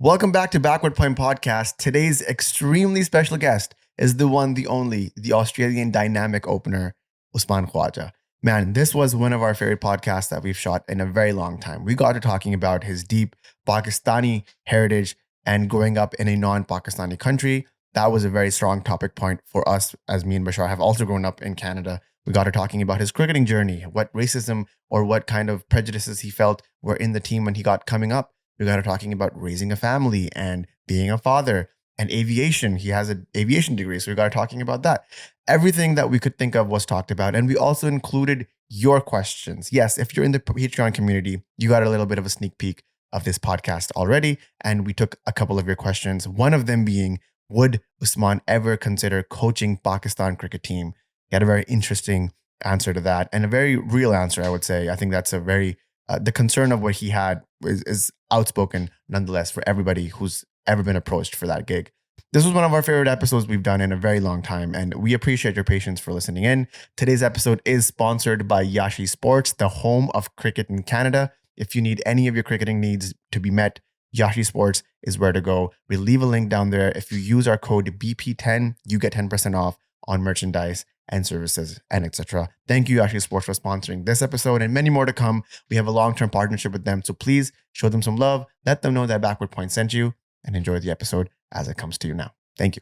Welcome back to Backward Point Podcast. Today's extremely special guest is the one, the only, the Australian dynamic opener, Usman Khawaja. Man, this was one of our favorite podcasts that we've shot in a very long time. We got to talking about his deep Pakistani heritage and growing up in a non-Pakistani country. That was a very strong topic point for us, as me and Bashar have also grown up in Canada. We got to talking about his cricketing journey, what racism or what kind of prejudices he felt were in the team when he got coming up. We got to talking about raising a family and being a father and aviation. He has an aviation degree, so we got to talking about that. Everything that we could think of was talked about, and we also included your questions. Yes, if you're in the Patreon community, you got a little bit of a sneak peek of this podcast already, and we took a couple of your questions. One of them being, would Usman ever consider coaching Pakistan cricket team? He had a very interesting answer to that, and a very real answer, I would say. I think that's a very the concern of what he had is outspoken nonetheless for everybody who's ever been approached for that gig. This was one of our favorite episodes we've done in a very long time, and we appreciate your patience for listening in. Today's episode is sponsored by Yashi Sports, the home of cricket in Canada. If you need any of your cricketing needs to be met, Yashi Sports is where to go. We'll leave a link down there. If you use our code BP10, you get 10% off on merchandise and services and etc. Thank you, Yashi Sports, for sponsoring this episode and many more to come. We have a long-term partnership with them, so please show them some love. Let them know that Backward Point sent you, and enjoy the episode as it comes to you now. Thank you.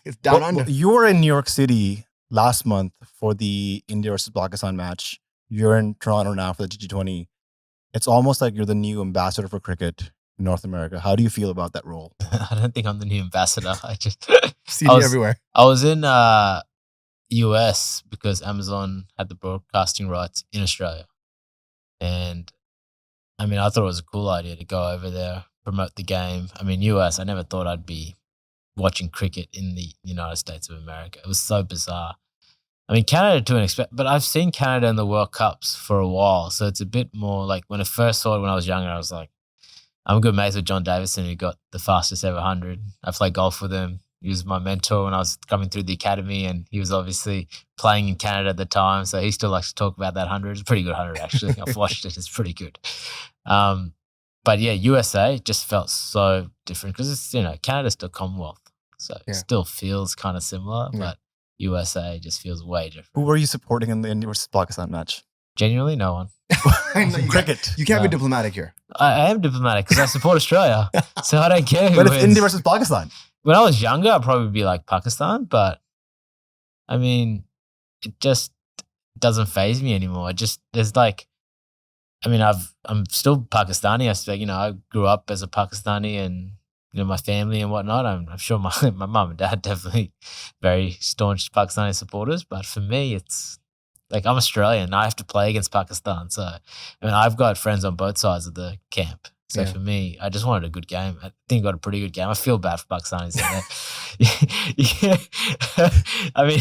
It's down under. You were in New York City last month for the India versus Pakistan match. You're in Toronto now for the G20. It's almost like you're the new ambassador for cricket in North America. How do you feel about that role? I don't think I'm the new ambassador. I just See you everywhere. I was in US because Amazon had the broadcasting rights in Australia. And I mean, I thought it was a cool idea to go over there, promote the game. I mean, US, I never thought I'd be watching cricket in the United States of America. It was so bizarre. I mean, Canada to an extent, but I've seen Canada in the World Cups for a while. So it's a bit more like when I first saw it when I was younger, I was like, I'm good mates with John Davison, who got the fastest ever 100. I played golf with him. He was my mentor when I was coming through the academy, and he was obviously playing in Canada at the time. So he still likes to talk about that 100. It's a pretty good 100, actually. I've watched it. It's pretty good. But yeah, USA just felt so different because it's, Canada's still Commonwealth. So it still feels kind of similar, but USA just feels way different. Who were you supporting in the India versus Pakistan match? Genuinely, no one. Cricket. You can't be diplomatic here. I am diplomatic because I support Australia. So I don't care who But it's wins. India versus Pakistan. When I was younger, I'd probably be like Pakistan, but I mean, it just doesn't faze me anymore. I'm still Pakistani. I grew up as a Pakistani, and my family and whatnot. I'm sure my mum and dad definitely very staunch Pakistani supporters, but for me, it's like I'm Australian. I have to play against Pakistan. So, I've got friends on both sides of the camp. So for me, I just wanted a good game. I think I got a pretty good game. I feel bad for Pakistanis. I mean,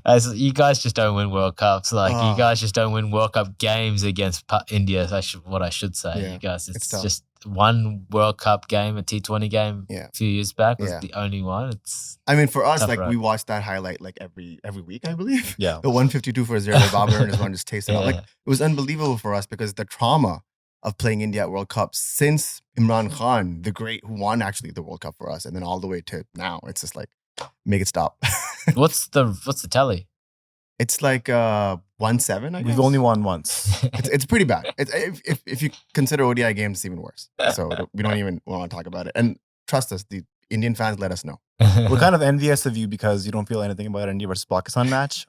as you guys just don't win World Cups. You guys just don't win World Cup games against India. What I should say. Yeah, you guys, it's tough. just one World Cup game, a T20 game a few years back was the only one. For us, road. we watch that highlight every week, I believe. Yeah. The 152 for 0 Babar and his one just tasted out. It was unbelievable for us because the trauma of playing India at World Cup since Imran Khan, the great, who won actually the World Cup for us, and then all the way to now, it's just make it stop. What's the tally? It's 1-7, I guess. We've only won once. It's pretty bad. If you consider ODI games, it's even worse. So we don't even want to talk about it. And trust us, the Indian fans let us know. We're kind of envious of you because you don't feel anything about India versus Pakistan match.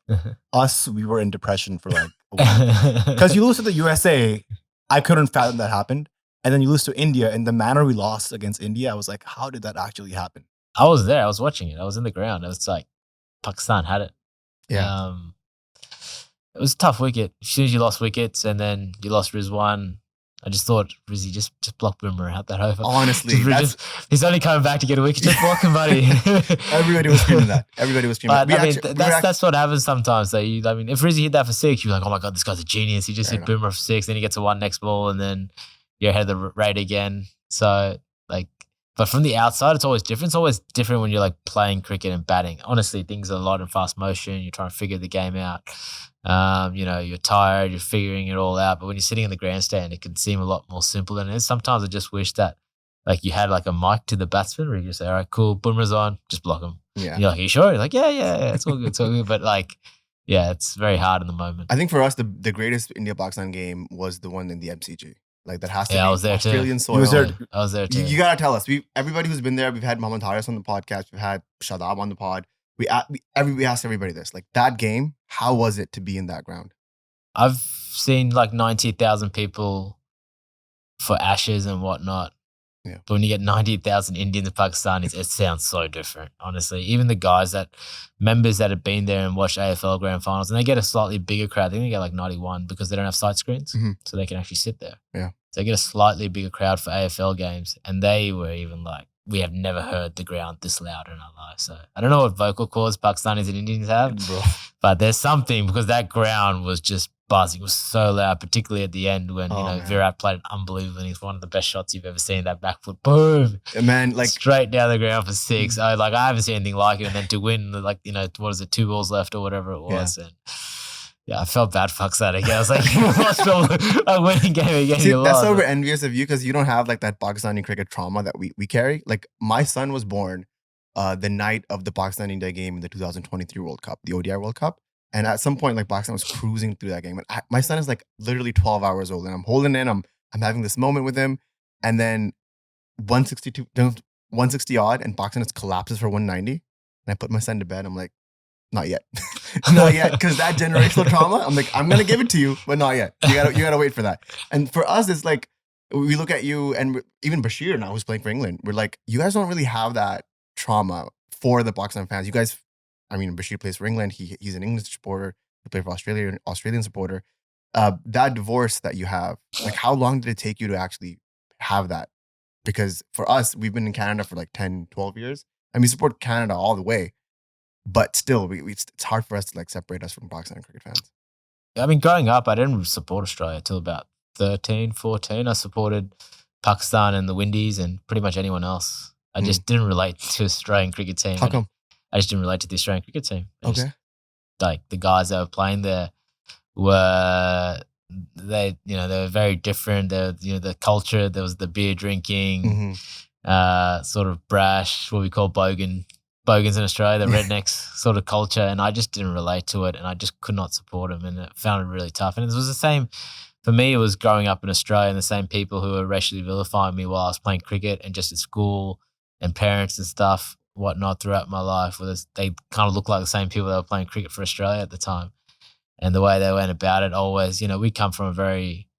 Us, we were in depression for a week. Because you lose to the USA, I couldn't fathom that happened. And then you lose to India, and the manner we lost against India, I was like, how did that actually happen? I was there. I was watching it. I was in the ground. It was like Pakistan had it. Yeah. It was a tough wicket. As soon as you lost wickets and then you lost Rizwan, I just thought, Rizzy, just block Boomer out that over. Honestly, he's only coming back to get a wicket. Just block him, buddy. Everybody was screaming that. But that's what happens sometimes. If Rizzy hit that for 6, you're like, oh my God, this guy's a genius. He just hit Boomer for 6, then he gets a 1 next ball, and then you're ahead of the rate again. So, but from the outside, it's always different. It's always different when you're playing cricket and batting. Honestly, things are a lot in fast motion. You're trying to figure the game out. You're tired, you're figuring it all out. But when you're sitting in the grandstand, it can seem a lot more simple than it is. Sometimes I just wish that like you had like a mic to the batsman where you just say, all right, cool, boomer's on, just block him. Yeah. You're like, are you sure? You're like, yeah, it's all good, it's all good. But like, yeah, it's very hard in the moment. I think for us, the greatest India-Pakistan game was the one in the MCG. Like that has to be I was there too. Australian soil. You was there. I was there too. You gotta tell us. Everybody who's been there, we've had Mohammad Haris on the podcast, we've had Shadab on the pod. We asked everybody this. Like that game, how was it to be in that ground? I've seen like 90,000 people for Ashes and whatnot. Yeah. But when you get 90,000 Indians and Pakistanis, it sounds so different, honestly. Even the members that have been there and watched AFL grand finals, and they get a slightly bigger crowd. I think they get like 91 because they don't have sight screens, so they can actually sit there. Yeah. So they get a slightly bigger crowd for AFL games, and they were even like, we have never heard the ground this loud in our life. So I don't know what vocal cords Pakistanis and Indians have, but there's something because that ground was just buzzing. It was so loud, particularly at the end when Virat played unbelievable and he's one of the best shots you've ever seen. That back foot, boom, man, like straight down the ground for 6. I haven't seen anything like it. And then to win, like what is it, 2 balls left or whatever it was, and. Yeah, I felt bad for that again. I was like, you lost a winning game again. See, that's so we're envious of you because you don't have like that Pakistani cricket trauma that we carry. Like my son was born the night of the Pakistan-India game in the 2023 World Cup, the ODI World Cup. And at some point, like Pakistan was cruising through that game. And my son is like literally 12 hours old and I'm holding in, I'm having this moment with him. And then 160 odd and Pakistan just collapses for 190. And I put my son to bed. I'm like, not yet. Not yet. Because that generational trauma, I'm like, I'm going to give it to you, but not yet. You gotta wait for that. And for us, it's like, we look at you and even Bashir now who's playing for England. We're like, you guys don't really have that trauma for the Pakistan fans. You guys, I mean, Bashir plays for England. He's an English supporter. He played for Australia, an Australian supporter. That divorce that you have, like how long did it take you to actually have that? Because for us, we've been in Canada for like 10, 12 years. And we support Canada all the way. But still, it's hard for us to like separate us from Pakistani cricket fans. I mean, growing up, I didn't support Australia till about 13, 14. I supported Pakistan and the Windies and pretty much anyone else. I just didn't relate to Australian cricket team. How come? I just didn't relate to the Australian cricket team. Okay. Like the guys that were playing there were they were very different. The culture, there was the beer drinking, sort of brash, what we call bogans in Australia, the rednecks sort of culture, and I just didn't relate to it and I just could not support them and it found it really tough. And it was the same for me. It was growing up in Australia and the same people who were racially vilifying me while I was playing cricket and just at school and parents and stuff, whatnot throughout my life. They kind of looked like the same people that were playing cricket for Australia at the time. And the way they went about it always, we come from a very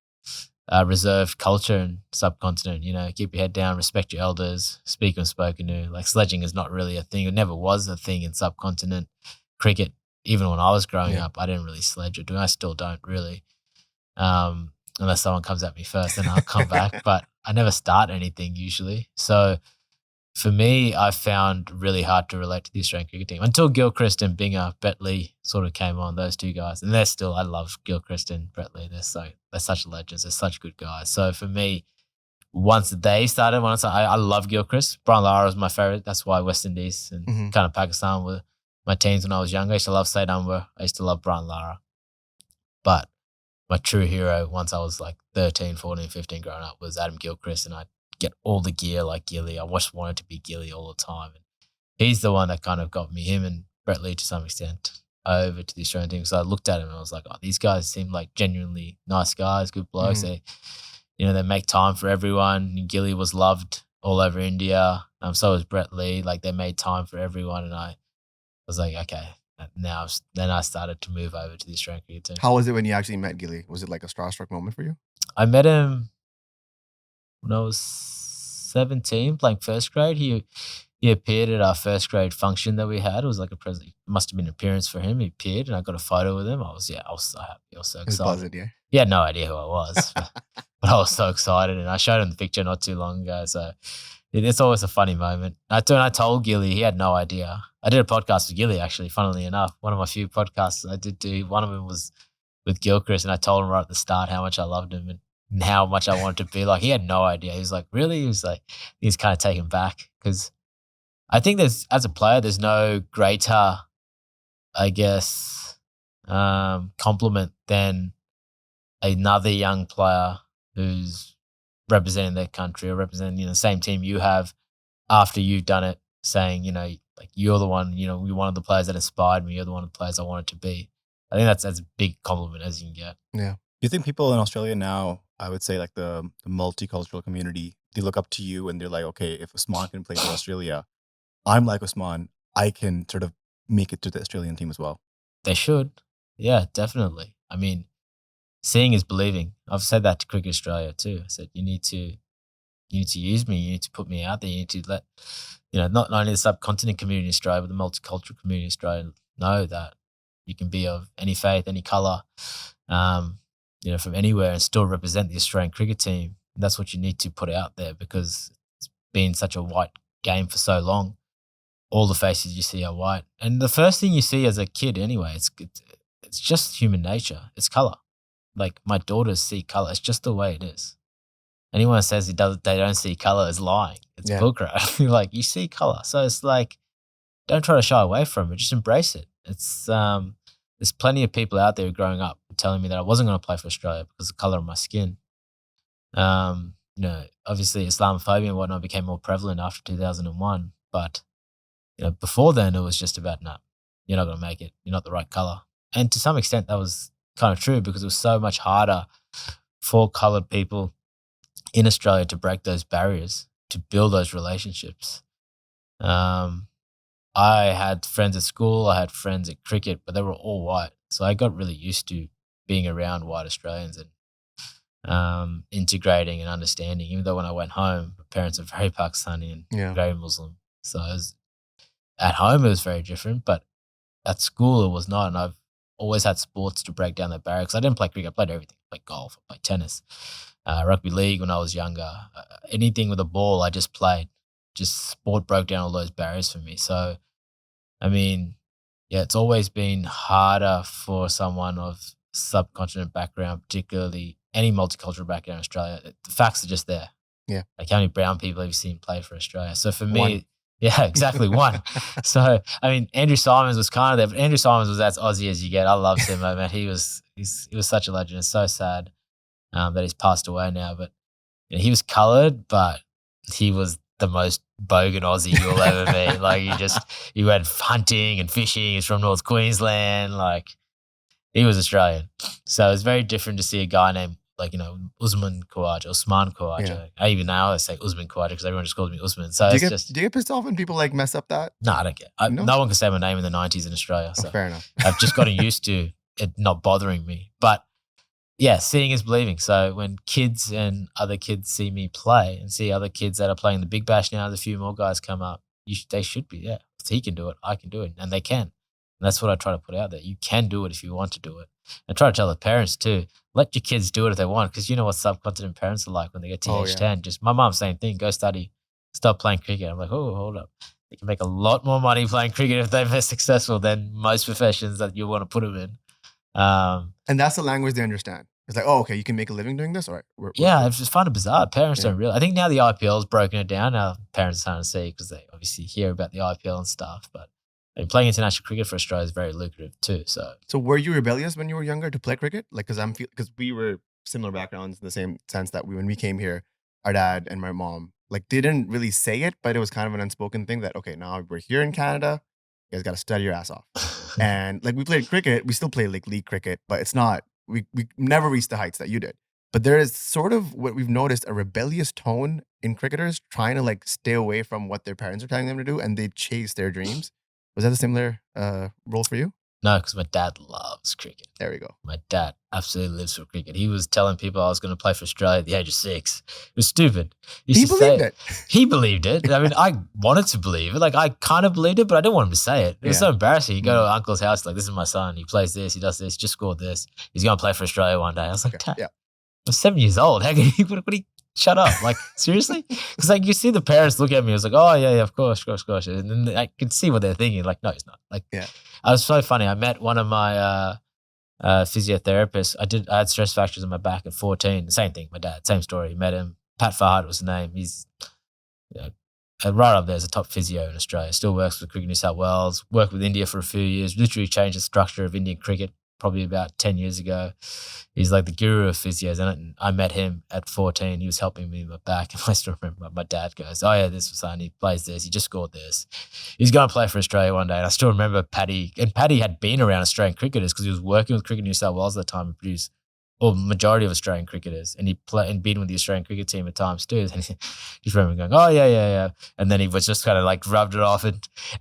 reserved culture and subcontinent, keep your head down, respect your elders, speak when spoken to. Like sledging is not really a thing. It never was a thing in subcontinent cricket. Even when I was growing up, I didn't really sledge or do. I still don't really, unless someone comes at me first, then I'll come back. But I never start anything usually. So for me, I found really hard to relate to the Australian cricket team until Gilchrist and Binger, Brett Lee sort of came on, those two guys. And I love Gilchrist and Brett Lee. They're such legends. They're such good guys. So for me, once they started, I love Gilchrist. Brian Lara was my favorite. That's why West Indies and kind of Pakistan were my teams when I was younger. I used to love Saeed Ajmal. I used to love Brian Lara. But my true hero, once I was like 13, 14, 15 growing up, was Adam Gilchrist, and I get all the gear like Gilly. I just wanted to be Gilly all the time. And he's the one that kind of got me, him and Brett Lee to some extent, over to the Australian team. So I looked at him and I was like, oh, these guys seem like genuinely nice guys, good blokes. They make time for everyone. Gilly was loved all over India. So was Brett Lee. Like they made time for everyone. And I was like, okay. Then I started to move over to the Australian cricket team. How was it when you actually met Gilly? Was it like a starstruck moment for you? I met him when I was 17, playing first grade. He appeared at our first grade function that we had. It was like it must have been an appearance for him. He appeared and I got a photo with him. I was so happy. I was so excited. Buzzed, yeah. He had no idea who I was, but I was so excited. And I showed him the picture not too long ago. So it's always a funny moment. I told Gilly, he had no idea. I did a podcast with Gilly, actually, funnily enough. One of my few podcasts I did do, one of them was with Gilchrist, and I told him right at the start how much I loved him and how much I wanted to be like. He had no idea. He was like, really? He was kind of taken back because I think as a player, there's no greater, I guess, compliment than another young player who's representing their country or representing the same team you have after you've done it, saying, like you're the one, you're one of the players that inspired me. You're the one of the players I wanted to be. I think that's as big compliment as you can get. Yeah. Do you think people in Australia now, I would say like the multicultural community, they look up to you and they're like, okay, if Usman can play for Australia, I'm like Usman, I can sort of make it to the Australian team as well. They should. Yeah, definitely. I mean, seeing is believing. I've said that to Cricket Australia too. I said, you need to use me. You need to put me out there. You need to let, not only the subcontinent community in Australia, but the multicultural community in Australia know that you can be of any faith, any colour, from anywhere and still represent the Australian cricket team. And that's what you need to put out there because it's been such a white game for so long. All the faces you see are white. And the first thing you see as a kid anyway, it's just human nature. It's colour. Like my daughters see colour. It's just the way it is. Anyone who says they don't see colour is lying. It's bullcrap. Like you see colour. So it's like, don't try to shy away from it. Just embrace it. It's there's plenty of people out there growing up telling me that I wasn't going to play for Australia because of the colour of my skin. Obviously Islamophobia and whatnot became more prevalent after 2001. But, before then it was just about, no, you're not going to make it. You're not the right colour. And to some extent that was kind of true because it was so much harder for coloured people in Australia to break those barriers, to build those relationships. I had friends at school, I had friends at cricket, but they were all white. So I got really used to being around white Australians and integrating and understanding, even though when I went home, my parents are very Pakistani and very Muslim. So at home, it was very different, but at school, it was not. And I've always had sports to break down that barrier because I didn't play cricket. I played everything. I played golf, I played tennis, rugby league when I was younger. Anything with a ball, I just played. Just sport broke down all those barriers for me. So, I mean, it's always been harder for someone of subcontinent background, particularly any multicultural background in Australia. The facts are just there. Yeah. Like how many brown people have you seen play for Australia? So for me, yeah, exactly, one. So, I mean, Andrew Simons was kind of there, but Andrew Simons was as Aussie as you get. I loved him, man. He was such a legend. It's so sad that he's passed away now. But he was coloured, but he was the most bogan Aussie you'll ever meet. Like he went hunting and fishing. He's from North Queensland. Like he was Australian. So it's very different to see a guy named Usman Khawaja. Yeah. I even now say Usman Khawaja because everyone just calls me Usman. So do you get pissed off when people mess up that? No, I don't care. No one can say my name in the 90s in Australia. So fair enough. I've just gotten used to it not bothering me. But yeah, seeing is believing. So when kids and other kids see me play and see other kids that are playing the Big Bash now, there's a few more guys come up, they should be, yeah. If he can do it, I can do it. And they can. And that's what I try to put out there. You can do it if you want to do it. And try to tell the parents too, let your kids do it if they want, because you know what subcontinent parents are like when they get to age 10. Just my mom, same thing, go study, stop playing cricket. I'm like, oh, hold up. They can make a lot more money playing cricket if they're successful than most professions that you want to put them in. And that's the language they understand. It's like, oh, okay, you can make a living doing this? All right. I just find it bizarre. Parents don't really. I think now the IPL's broken it down. Now parents are starting to see because they obviously hear about the IPL and stuff. But playing international cricket for Australia is very lucrative too. So were you rebellious when you were younger to play cricket? Like, because we were similar backgrounds in the same sense that when we came here, our dad and my mom, they didn't really say it, but it was kind of an unspoken thing that, okay, now we're here in Canada, you guys got to study your ass off. And we played cricket, we still play league cricket, but it's not, we never reached the heights that you did. But there is sort of what we've noticed, a rebellious tone in cricketers trying to stay away from what their parents are telling them to do, and they chase their dreams. Was that a similar role for you? No, because my dad loves cricket. There we go. My dad absolutely lives for cricket. He was telling people I was going to play for Australia at the age of 6. It was stupid. He believed it. He believed it. I mean, I wanted to believe it. I kind of believed it, but I didn't want him to say it. It was so embarrassing. You go to uncle's house, this is my son. He plays this. He does this. He just scored this. He's going to play for Australia one day. I was like, Dad, I'm 7 years old. How can he shut up? Seriously? Because you see the parents look at me. I was like, oh, yeah, of course. And then I could see what they're thinking. No, he's not. I was so funny. I met one of my physiotherapists. I had stress fractures in my back at 14. The same thing, my dad, same story. Met him. Pat Farhad was his name. He's right up there as a top physio in Australia. Still works with Cricket New South Wales. Worked with India for a few years. Literally changed the structure of Indian cricket. probably about 10 years ago. He's like the guru of physios. And I met him at 14. He was helping me with my back. And I still remember my dad goes, oh yeah, this was son. He plays this. He just scored this. He's going to play for Australia one day. And I still remember Paddy. And Paddy had been around Australian cricketers because he was working with Cricket New South Wales at the time and produced majority of Australian cricketers, and he played and been with the Australian cricket team at times too. And he's remember going, oh yeah, and then he was just kind of like rubbed it off,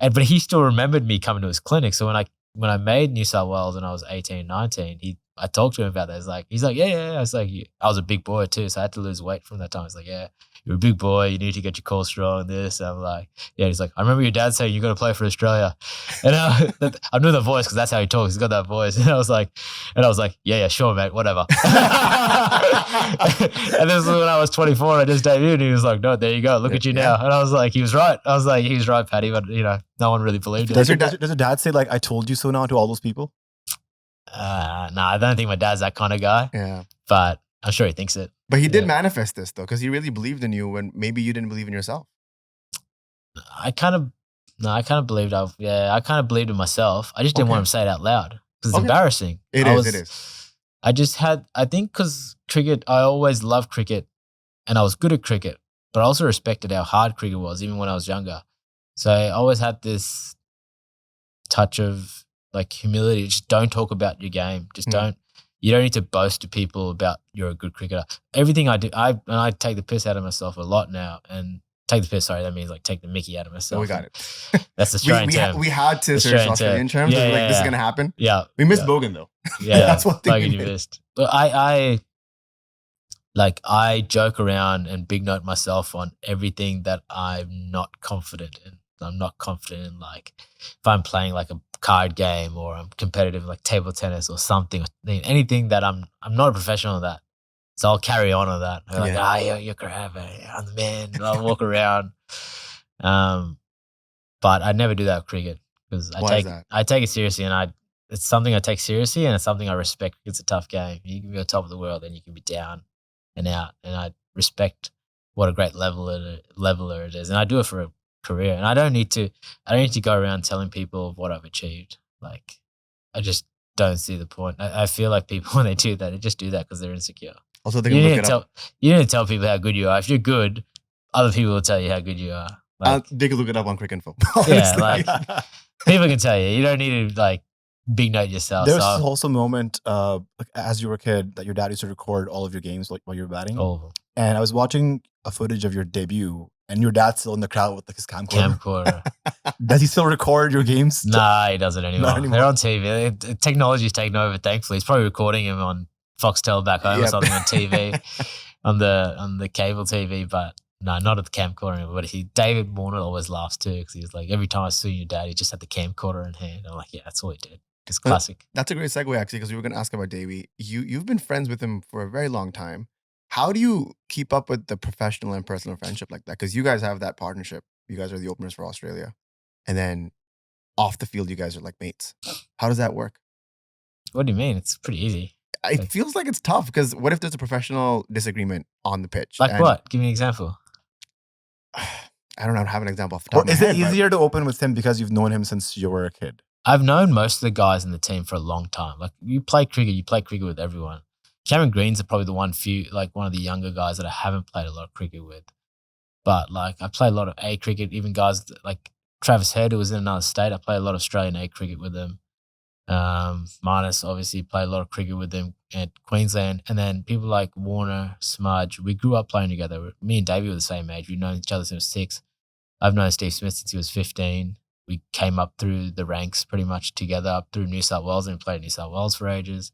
but he still remembered me coming to his clinic. So when I made New South Wales when I was 18, 19, I talked to him about that. He's like, yeah. I was like, I was a big boy too, so I had to lose weight from that time. He's like, yeah, you're a big boy, you need to get your core strong and this. And I'm like, yeah. He's like, I remember your dad saying you're going to play for Australia. And I knew the voice because that's how he talks. He's got that voice. And I was like, yeah, sure, mate, whatever. And this is when I was 24. I just debuted, and he was like, no, there you go. Look at you now. And I was like, he was right. He was right, Paddy. But no one really believed it. Does your dad say like, I told you so now to all those people? No, I don't think my dad's that kind of guy. Yeah. But I'm sure he thinks it. But he did manifest this though, because he really believed in you when maybe you didn't believe in yourself. I kind of believed in myself. I just didn't want him to say it out loud because it's embarrassing. It is. I think because cricket, I always loved cricket and I was good at cricket, but I also respected how hard cricket was even when I was younger. So I always had this touch of like humility. Just don't talk about your game. Just don't. You don't need to boast to people about you're a good cricketer. Everything I do, I take the piss out of myself a lot now. And take the piss, sorry, that means like take the mickey out of myself. We got it. That's the Australian term. We had to search Australian terms. This is going to happen. Yeah. We missed Bogan though. Yeah. That's one thing we missed. But I joke around and big note myself on everything that I'm not confident in. I'm not confident in, like if I'm playing like a card game or I'm competitive like table tennis or something, anything that I'm not a professional at that. So I'll carry on with that. I'm like, you're crap, I'm the man. And I'll walk around. But I never do that with cricket because I take it seriously, and it's something I take seriously, and it's something I respect. It's a tough game. You can be on top of the world and you can be down and out, and I respect what a great leveler it is, and I do it for a career. And I don't need to go around telling people of what I've achieved. Like, I just don't see the point. I feel like people, when they do that, they just do that because they're insecure. Also, they can look it up. You need to tell people how good you are. If you're good, other people will tell you how good you are. Like, they can look it up on Cricket Info. Yeah, like people can tell you. You don't need to like big note yourself. There was also a moment as you were a kid that your dad used to record all of your games like while you were batting. All of them. And I was watching a footage of your debut, and your dad's still in the crowd with like his camcorder. Does he still record your games? Nah, he doesn't anymore. They're on TV. Technology's taken over, thankfully. He's probably recording him on Foxtel back home or something on TV, on the cable TV, but no, not at the camcorder. But David Warner always laughs too because he was like, every time I saw your dad, he just had the camcorder in hand. I'm like, yeah, that's all he did. It's classic. That's a great segue actually, because we were going to ask about Davey. You've been friends with him for a very long time. How do you keep up with the professional and personal friendship like that? Because you guys have that partnership. You guys are the openers for Australia, and then off the field, you guys are like mates. How does that work? What do you mean? It's pretty easy. It feels like it's tough because what if there's a professional disagreement on the pitch? Like what? Give me an example. I don't know. I don't have an example off the top of my Is head. it easier to open with him because you've known him since you were a kid? I've known most of the guys in the team for a long time. Like you play cricket with everyone. Cameron Green's are probably one of the younger guys that I haven't played a lot of cricket with. But like I play a lot of A cricket, even guys like Travis Head, who was in another state. I play a lot of Australian A cricket with him. Marnus obviously played a lot of cricket with him at Queensland. And then people like Warner, Smudge, we grew up playing together. Me and Davey were the same age. We've known each other since 6. I've known Steve Smith since he was 15. We came up through the ranks pretty much together up through New South Wales and played New South Wales for ages.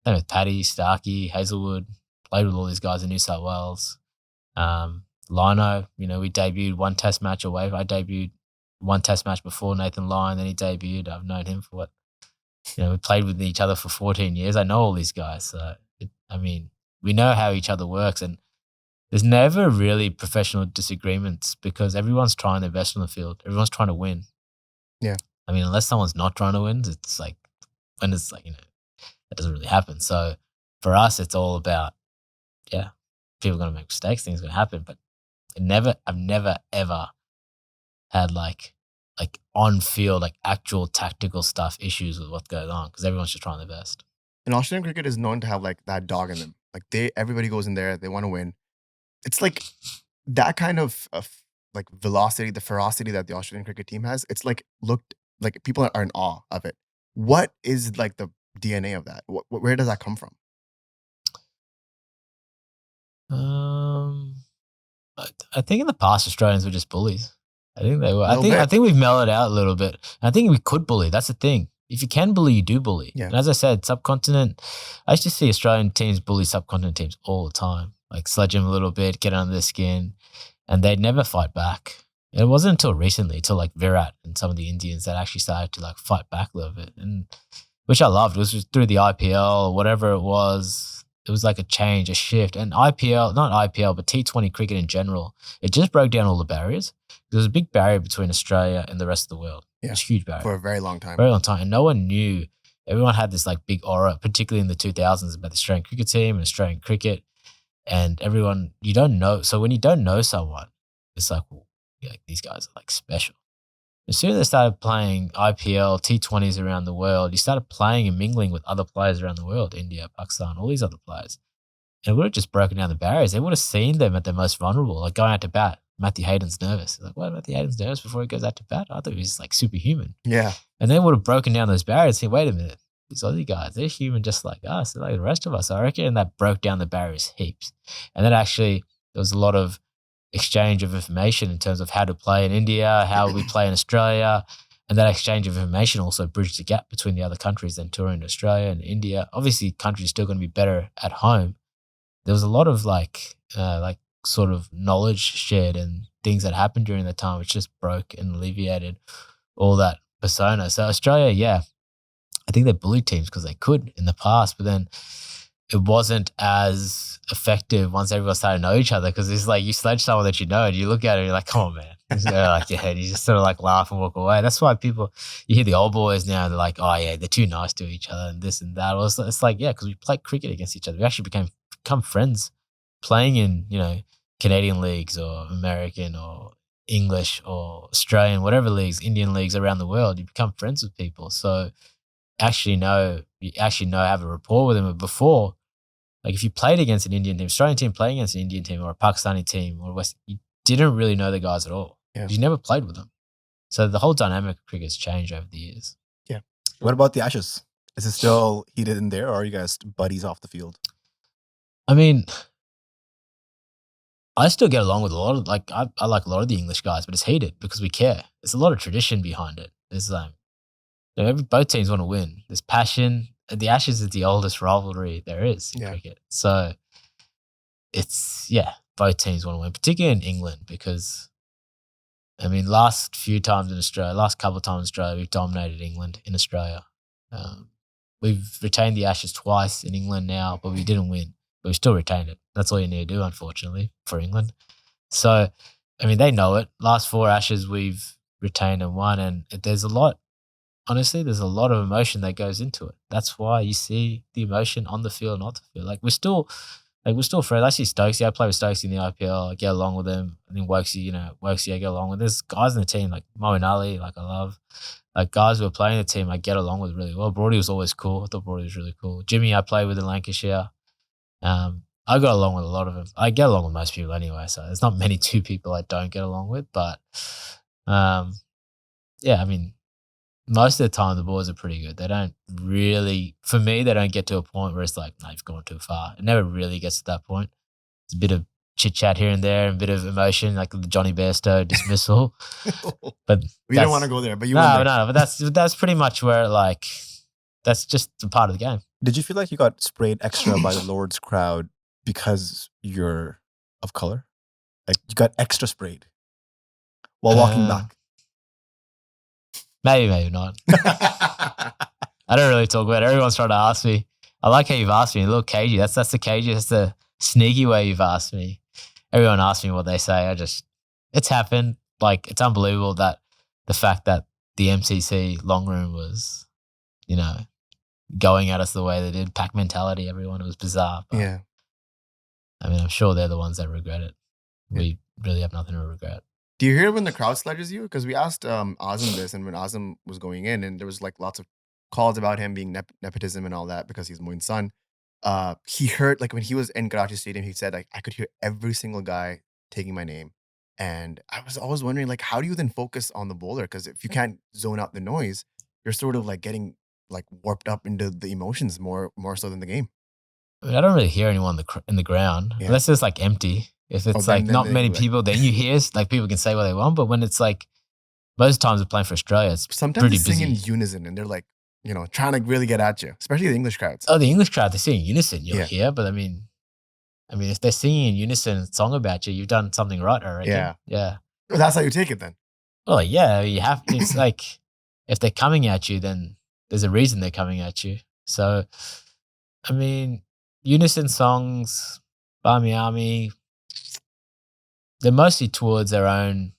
Same with Paddy, Starkey, Hazelwood, played with all these guys in New South Wales. Lino, we debuted one test match away. I debuted one test match before Nathan Lyon, then he debuted. I've known him for we played with each other for 14 years. I know all these guys. So, we know how each other works, and there's never really professional disagreements because everyone's trying their best on the field. Everyone's trying to win. Yeah. Unless someone's not trying to win, it's like, when it's like, that doesn't really happen. So for us, it's all about, people are going to make mistakes, things are going to happen, but I've never, ever had like like on field, like actual tactical stuff issues with what's going on because everyone's just trying their best. And Australian cricket is known to have like that dog in them. Like everybody goes in there, they want to win. It's like that kind of like velocity, the ferocity that the Australian cricket team has. It's like people are in awe of it. What is like the DNA of that? Where does that come from? I think in the past Australians were just bullies. I think they were. Little bit. I think we've mellowed out a little bit. I think we could bully. That's the thing. If you can bully, you do bully. Yeah. And as I said, subcontinent, I used to see Australian teams bully subcontinent teams all the time. Like sledge them a little bit, get under their skin, and they'd never fight back. It wasn't until recently, till like Virat and some of the Indians that actually started to like fight back a little bit, and which I loved. It was just through the IPL or whatever it was. It was like a change, a shift. And IPL, not IPL, but T20 cricket in general, it just broke down all the barriers. There was a big barrier between Australia and the rest of the world. Yeah. It was a huge barrier. For a very long time. Very long time. And no one knew. Everyone had this like big aura, particularly in the 2000s, about the Australian cricket team and Australian cricket. And everyone, you don't know. So when you don't know someone, it's like, well, yeah, these guys are like special. As soon as they started playing IPL, T20s around the world, you started playing and mingling with other players around the world, India, Pakistan, all these other players. And it would have just broken down the barriers. They would have seen them at their most vulnerable, like going out to bat. Matthew Hayden's nervous. Like, what, Matthew Hayden's nervous before he goes out to bat? I thought he was like superhuman. Yeah. And they would have broken down those barriers. Say, wait a minute, these Aussie guys, they're human just like us. They're like the rest of us. I reckon that broke down the barriers heaps. And then actually, there was a lot of exchange of information in terms of how to play in India, how we play in Australia. And that exchange of information also bridged the gap between the other countries than touring to Australia and India. Obviously, countries still going to be better at home. There was a lot of like sort of knowledge shared and things that happened during that time, which just broke and alleviated all that persona. So Australia, yeah, I think they bullied teams because they could in the past, but then it wasn't as effective once everyone started to know each other because it's like you sledge someone that you know and you look at it and you're like, come on, man. Like your head, you just sort of like laugh and walk away. That's why you hear the old boys now, they're like, oh yeah, they're too nice to each other and this and that. Well, it's like, yeah, because we played cricket against each other. We actually become friends playing in, Canadian leagues or American or English or Australian, whatever leagues, Indian leagues around the world. You become friends with people. So you have a rapport with them. But before, like if you played against an Indian team, Australian team playing against an Indian team or a Pakistani team or West, you didn't really know the guys at all. Yeah. You never played with them. So the whole dynamic of cricket has changed over the years. Yeah. What about the Ashes? Is it still heated in there or are you guys buddies off the field? I mean, I still get along with a lot of, like, I like a lot of the English guys, but it's heated because we care. There's a lot of tradition behind it. There's both teams want to win. There's passion. The Ashes is the oldest rivalry there is in cricket. So it's, both teams want to win, particularly in England because, I mean, last couple of times in Australia, we've dominated England in Australia. We've retained the Ashes twice in England now, but we didn't win. But we still retained it. That's all you need to do, unfortunately, for England. So, I mean, they know it. Last 4 Ashes we've retained and won, and there's a lot of emotion that goes into it. That's why you see the emotion on the field and off the field. Like we're still friends. I see Stokesy. I play with Stokesy in the IPL. I get along with him. I think Wokesy, I get along with. There's guys in the team like Mo and Ali, like I love. Like guys who are playing the team, I get along with really well. Brody was always cool. I thought Brody was really cool. Jimmy, I play with in Lancashire. I got along with a lot of them. I get along with most people anyway, so there's not many 2 people I don't get along with. But I mean, most of the time the boys are pretty good. They don't really, for me, they don't get to a point where it's like, no, you've gone too far. It never really gets to that point. It's a bit of chit chat here and there, and a bit of emotion, like the Johnny Bairstow dismissal. But we don't want to go there, but but that's pretty much where that's just a part of the game. Did you feel like you got sprayed extra by the Lord's crowd because you're of color? Like you got extra sprayed while walking back? Maybe not. I don't really talk about it. Everyone's trying to ask me. I like how you've asked me. A little cagey. That's the cagey. That's the sneaky way you've asked me. Everyone asks me what they say. It's happened. Like it's unbelievable that the fact that the MCC long room was, going at us the way they did. Pack mentality, everyone. It was bizarre. But, I mean, I'm sure they're the ones that regret it. We really have nothing to regret. Do you hear when the crowd sledges you? Because we asked Azam this, and when Azam was going in, and there was like lots of calls about him being nepotism and all that because he's Moin's son. He heard, like when he was in Karachi Stadium, he said like I could hear every single guy taking my name, and I was always wondering like how do you then focus on the bowler? Because if you can't zone out the noise, you're sort of like getting like warped up into the emotions more so than the game. I mean, I don't really hear anyone in the ground unless it's like empty. If it's like not many people, then you hear like people can say what they want. But when it's like most times we're playing for Australia, it's sometimes pretty they sing busy. in unison, and they're like trying to really get at you, especially the English crowds. Oh, the English crowd, they sing in unison. You'll hear, but I mean, if they're singing in unison a song about you, you've done something right, I reckon. Yeah. Well, that's how you take it then. Well, yeah, you have. It's like if they're coming at you, then there's a reason they're coming at you. So, I mean, unison songs, Barmy Army, they're mostly towards their own.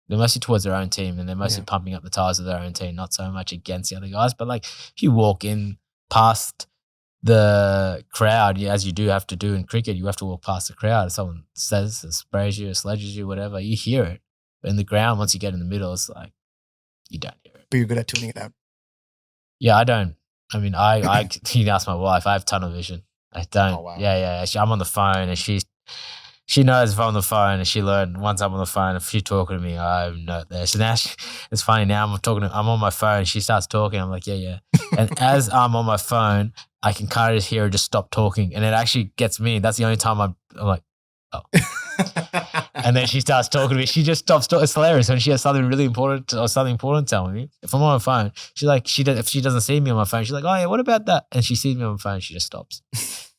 They're mostly towards their own team, and they're mostly pumping up the tires of their own team, not so much against the other guys. But like, if you walk in past the crowd, as you do have to do in cricket, you have to walk past the crowd. If someone says, sprays you, sledges you, whatever, you hear it. But in the ground, once you get in the middle, it's like you don't hear it. But you're good at tuning it out. Yeah, I don't. I mean, I you can ask my wife. I have tunnel vision. I don't. Oh, wow. Yeah. I'm on the phone, and she knows if I'm on the phone, and she learned once I'm on the phone, if she's talking to me, I'm not there. So now it's funny. Now I'm on my phone. She starts talking. I'm like, yeah. And as I'm on my phone, I can kind of just hear her just stop talking, and it actually gets me. That's the only time I'm like, oh. And then she starts talking to me. She just stops talking. It's hilarious when she has something really important or something important telling me. If I'm on my phone, she's like, if she doesn't see me on my phone, she's like, oh yeah, what about that? And she sees me on my phone, she just stops.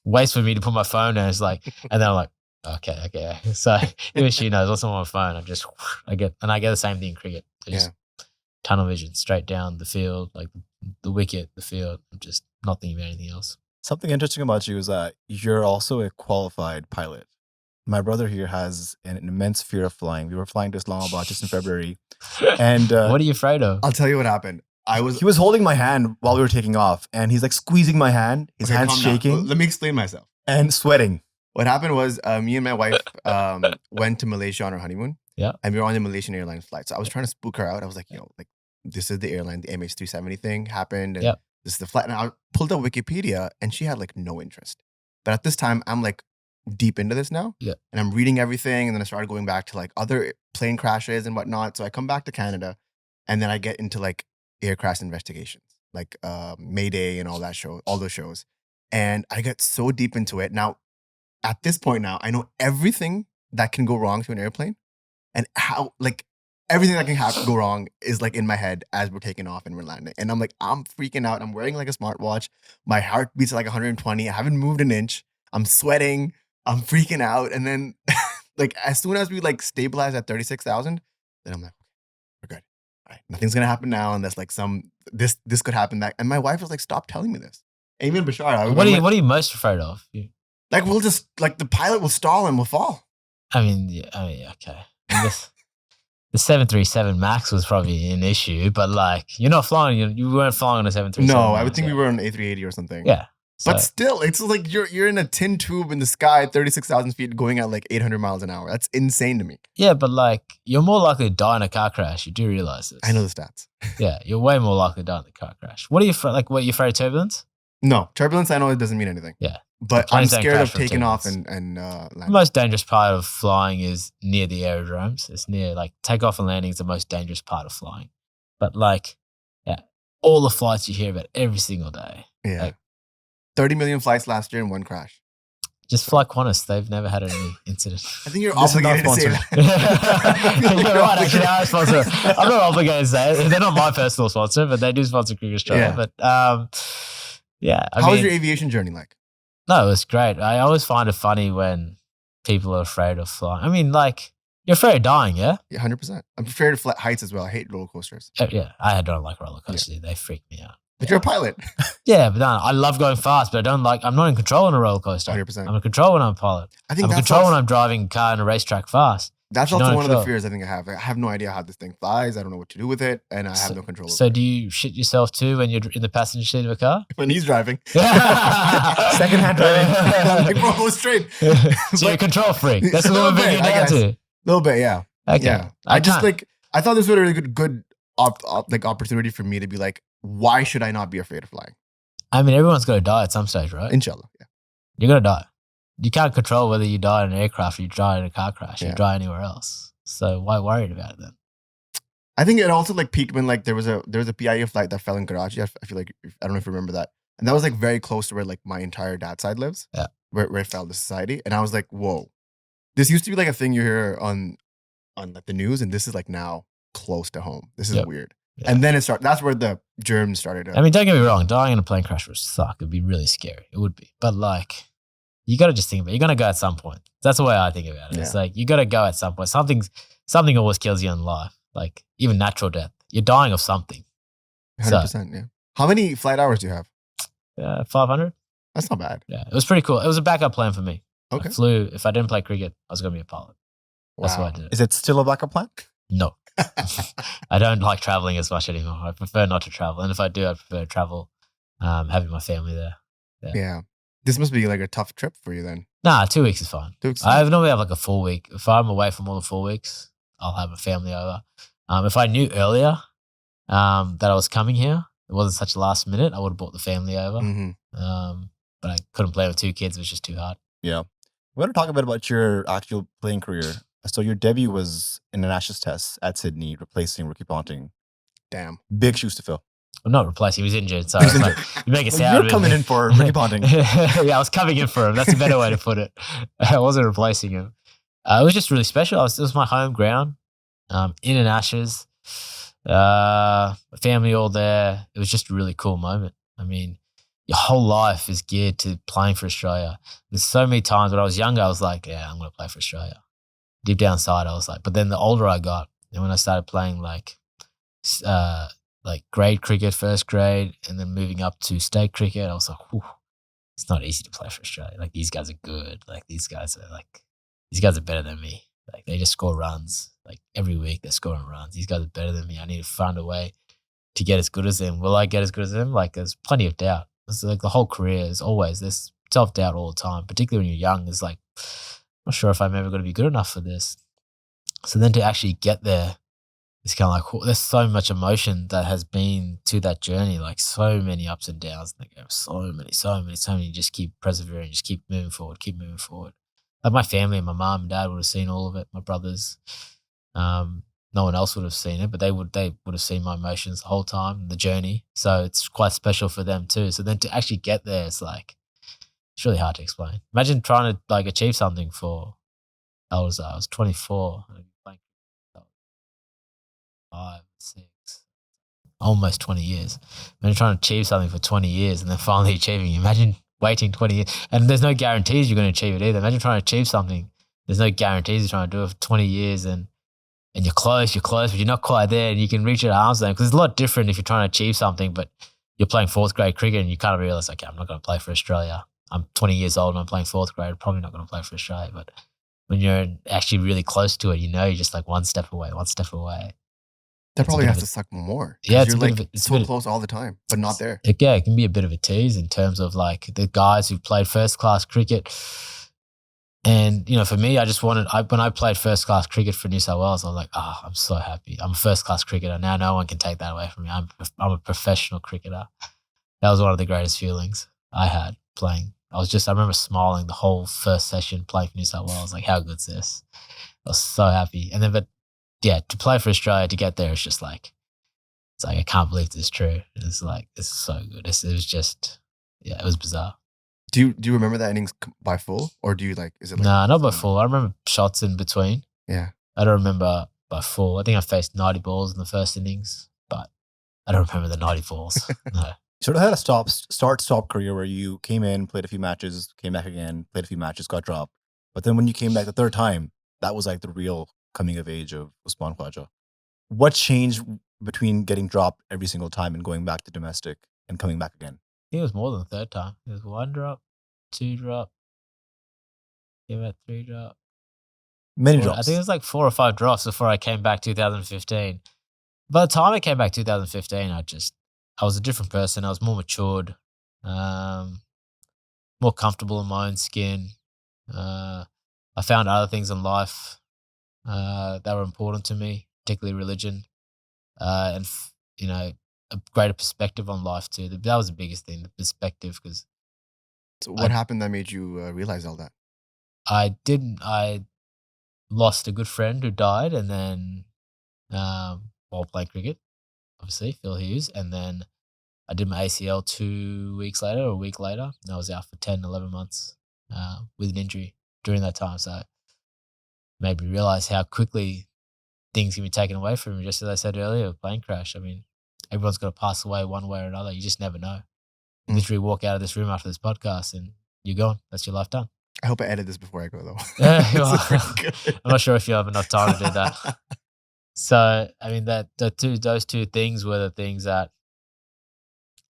Waits for me to put my phone down. It's like, and then I'm like, okay. So even she knows what's on my phone. I get the same thing in cricket. Just tunnel vision straight down the field, like the wicket, the field. I'm just not thinking about anything else. Something interesting about you is that you're also a qualified pilot. My brother here has an immense fear of flying. We were flying to Islamabad just in February. And what are you afraid of? I'll tell you what happened. He was holding my hand while we were taking off, and he's like squeezing my hand. His hand's shaking. Let me explain myself. And sweating. What happened was me and my wife went to Malaysia on our honeymoon. Yeah. And we were on the Malaysian Airlines flight. So I was trying to spook her out. I was like, this is the airline, the MH370 thing happened. And this is the flight. And I pulled up Wikipedia, and she had like no interest. But at this time, I'm like deep into this now. Yeah. And I'm reading everything. And then I started going back to like other plane crashes and whatnot. So I come back to Canada, and then I get into like air crash investigations, like Mayday and all those shows. And I get so deep into it. Now, at this point now, I know everything that can go wrong to an airplane, and how like everything that can go wrong is like in my head as we're taking off and we're landing. And I'm like, I'm freaking out. I'm wearing like a smartwatch. My heart beats like 120. I haven't moved an inch. I'm sweating. I'm freaking out. And then like as soon as we like stabilize at 36,000, then I'm like, okay, we're good. All right, nothing's gonna happen now unless like this could happen. That, and my wife was like, stop telling me this. And even Bashar. What are you most afraid of? Like we'll just like the pilot will stall and we'll fall. I mean, okay. The 737 MAX was probably an issue, but like you're not flying. You weren't flying on a 737. No, I would think we were on A380 or something. Yeah. So. But still, it's like you're in a tin tube in the sky at 36,000 feet going at like 800 miles an hour. That's insane to me. Yeah, but like you're more likely to die in a car crash. You do realize this. I know the stats. Yeah, you're way more likely to die in a car crash. What are you like? What, you afraid of turbulence? No, turbulence. I know it doesn't mean anything. Yeah, but I'm scared of taking off and landing. The most dangerous part of flying is near the aerodromes. It's near like takeoff and landing is the most dangerous part of flying. But like, all the flights you hear about every single day. Yeah. Like, 30 million flights last year and one crash. Just fly Qantas. They've never had any incident. I think you're obligated to say that. You're right, actually. I'm a sponsor. I'm not obligated to say it. They're not my personal sponsor, but they do sponsor Cricket Australia. Yeah. But How was your aviation journey like? No, it was great. I always find it funny when people are afraid of flying. I mean, like, you're afraid of dying, yeah? Yeah, 100%. I'm afraid of heights as well. I hate roller coasters. Yeah, I don't like roller coasters. Yeah. They freak me out. But you're a pilot. Yeah, but no, I love going fast, but I'm not in control on a roller coaster. 100%. I'm in control when I'm a pilot. I'm in control when I'm driving a car in a racetrack fast. That's also one of the fears I think I have. I have no idea how this thing flies. I don't know what to do with it, and I have no control over it. So do you shit yourself too when you're in the passenger seat of a car? When he's driving. Secondhand driving. Like, bro, go straight. So you're a control freak. That's what we're down to. A little bit, yeah. Okay. Yeah. I thought this was a really good opportunity for me to be like, why should I not be afraid of flying? I mean, everyone's going to die at some stage, right? Inshallah. Yeah. You're going to die. You can't control whether you die in an aircraft or you die in a car crash. You Yeah. die anywhere else. So why worried about it then? I think it also like peaked when like there was a PIA flight that fell in Karachi. I feel like I don't know if you remember that, and that was like very close to where like my entire dad's side lives. Yeah, where it fell, the society, and I was like, whoa, this used to be like a thing you hear on like the news, and this is like now close to home. This is weird. Yeah. And then it started. That's where the germs started. I mean, don't get me wrong. Dying in a plane crash would suck. It'd be really scary. It would be, but like, you got to just think about it. You're gonna go at some point. That's the way I think about it. Yeah. It's like you got to go at some point. Something always kills you in life. Like even natural death, you're dying of something. 100%. Yeah. How many flight hours do you have? 500. That's not bad. Yeah, it was pretty cool. It was a backup plan for me. Okay. I flew. If I didn't play cricket, I was gonna be a pilot. That's what I did. Is it still a backup plan? No. I don't like traveling as much anymore. I prefer not to travel, and if I do, I prefer to travel, having my family there. Yeah. This must be like a tough trip for you then. Nah, 2 weeks is fine. 2 weeks. I normally have like a full week. If I'm away for more than 4 weeks, I'll have a family over. If I knew earlier that I was coming here, it wasn't such a last minute, I would have brought the family over. Mm-hmm. But I couldn't play with 2 kids. It was just too hard. Yeah. We want to talk a bit about your actual playing career. So your debut was in an Ashes test at Sydney, replacing Ricky Ponting. Damn. Big shoes to fill. I'm not replacing. He was injured. So I was like, you make it sound. You're coming in for Ricky Ponting. Yeah, I was coming in for him. That's a better way to put it. I wasn't replacing him. It was just really special. It was my home ground. In an Ashes, family all there. It was just a really cool moment. I mean, your whole life is geared to playing for Australia. There's so many times when I was younger, I was like, yeah, I'm going to play for Australia. Deep down inside, I was like, but then the older I got, and when I started playing like grade cricket, first grade, and then moving up to state cricket, I was like, whew, it's not easy to play for Australia. Like these guys are good. Like these guys are better than me. Like they just score runs. Like every week they're scoring runs. These guys are better than me. I need to find a way to get as good as them. Will I get as good as them? Like there's plenty of doubt. It's like the whole career is always, there's self-doubt all the time, particularly when you're young. It's like, I'm not sure if I'm ever going to be good enough for this. So then to actually get there, it's kind of like, there's so much emotion that has been to that journey, like so many ups and downs. Like so many. You just keep persevering, just keep moving forward. Like my family and my mom and dad would have seen all of it. My brothers, no one else would have seen it, but they would have seen my emotions the whole time, the journey. So it's quite special for them too. So then to actually get there, it's really hard to explain. Imagine trying to like achieve something for, I was 24, playing 5, 6, almost 20 years. Imagine trying to achieve something for 20 years and then finally achieving. Imagine waiting 20 years. And there's no guarantees you're going to achieve it either. Imagine trying to achieve something. There's no guarantees you're trying to do it for 20 years and you're close, but you're not quite there and you can reach it at arm's length. Because it's a lot different if you're trying to achieve something, but you're playing 4th grade cricket and you kind of realize, okay, I'm not going to play for Australia. I'm 20 years old and I'm playing 4th grade. Probably not going to play for Australia. But when you're actually really close to it, you're just like one step away. That probably has to suck more. Yeah, you're like so close all the time, but not there. It can be a bit of a tease in terms of like the guys who played first class cricket. And, for me, I just when I played first class cricket for New South Wales, I was like, I'm so happy. I'm a first class cricketer. Now no one can take that away from me. I'm a professional cricketer. That was one of the greatest feelings I had playing. I remember smiling the whole first session playing for New South Wales. Like, how good's this? I was so happy. And then, to play for Australia, to get there, it's just like, I can't believe this is true. It's like, it's so good. It was just, it was bizarre. Do you remember that innings by full, or do you is it? Nah, not by full. I remember shots in between. Yeah, I don't remember by full. I think I faced 90 balls in the first innings, but I don't remember the 90 balls. No. You sort of had a start-stop career where you came in, played a few matches, came back again, played a few matches, got dropped. But then when you came back the third time, that was like the real coming of age of Usman Khawaja. What changed between getting dropped every single time and going back to domestic and coming back again? I think it was more than the third time. It was 1 drop, 2 drop, came back 3 drop. Many drops. I think it was like 4 or 5 drops before I came back 2015. By the time I came back 2015, I was a different person. I was more matured, more comfortable in my own skin. I found other things in life that were important to me, particularly religion, and a greater perspective on life too. That was the biggest thing, the perspective, because So what happened that made you realize all that? I lost a good friend who died, and then while playing cricket, obviously Phil Hughes, and then I did my ACL 2 weeks later, or a week later, and I was out for 10, 11 months with an injury during that time. So it made me realize how quickly things can be taken away from you. Just as I said earlier, a plane crash. I mean, everyone's going to pass away one way or another. You just never know. You literally walk out of this room after this podcast and you're gone. That's your life done. I hope I edit this before I go, though. Yeah, I'm not sure if you have enough time to do that. So, I mean, those two things were the things that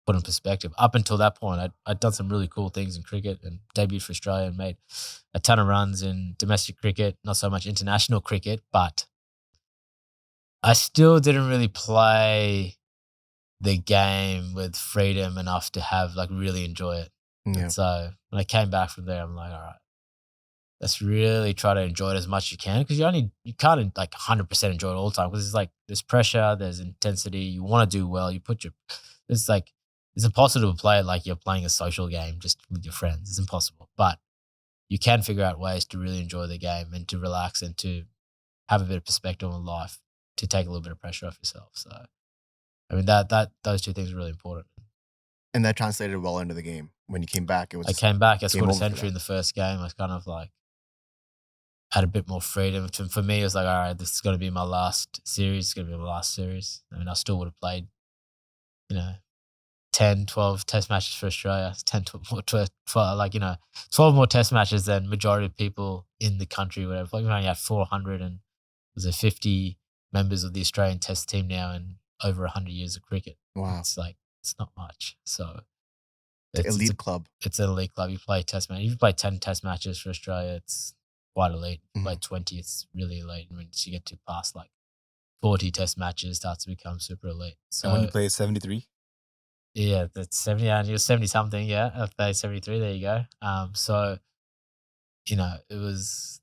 put in perspective. Up until that point, I'd done some really cool things in cricket and debuted for Australia and made a ton of runs in domestic cricket, not so much international cricket, but I still didn't really play the game with freedom enough to have really enjoy it. Yeah. And so when I came back from there, I'm like, all right, let's really try to enjoy it as much as you can, because you can't 100% enjoy it all the time, because there's pressure, there's intensity. You want to do well. It's impossible to play it like you're playing a social game just with your friends. It's impossible, but you can figure out ways to really enjoy the game and to relax and to have a bit of perspective on life, to take a little bit of pressure off yourself. So, I mean, those two things are really important. And that translated well into the game. When you came back, I came back, I scored a century in the first game. I was kind of had a bit more freedom. For me, it was all right, this is going to be my last series. It's going to be my last series. I mean, I still would have played, 10, 12 test matches for Australia. 12 more test matches than majority of people in the country. Whatever. We only had 400, and there's 50 members of the Australian test team now and over 100 years of cricket. Wow. It's not much. So it's elite club. It's an elite club. You play test match. If you play 10 test matches for Australia, it's quite elite. If you play 20, it's really elite. And once you get to past 40 test matches, it starts to become super elite. So and when you play 73? Yeah, that's 70, and you're 70 something. Yeah, I played 73. There you go. So, it was,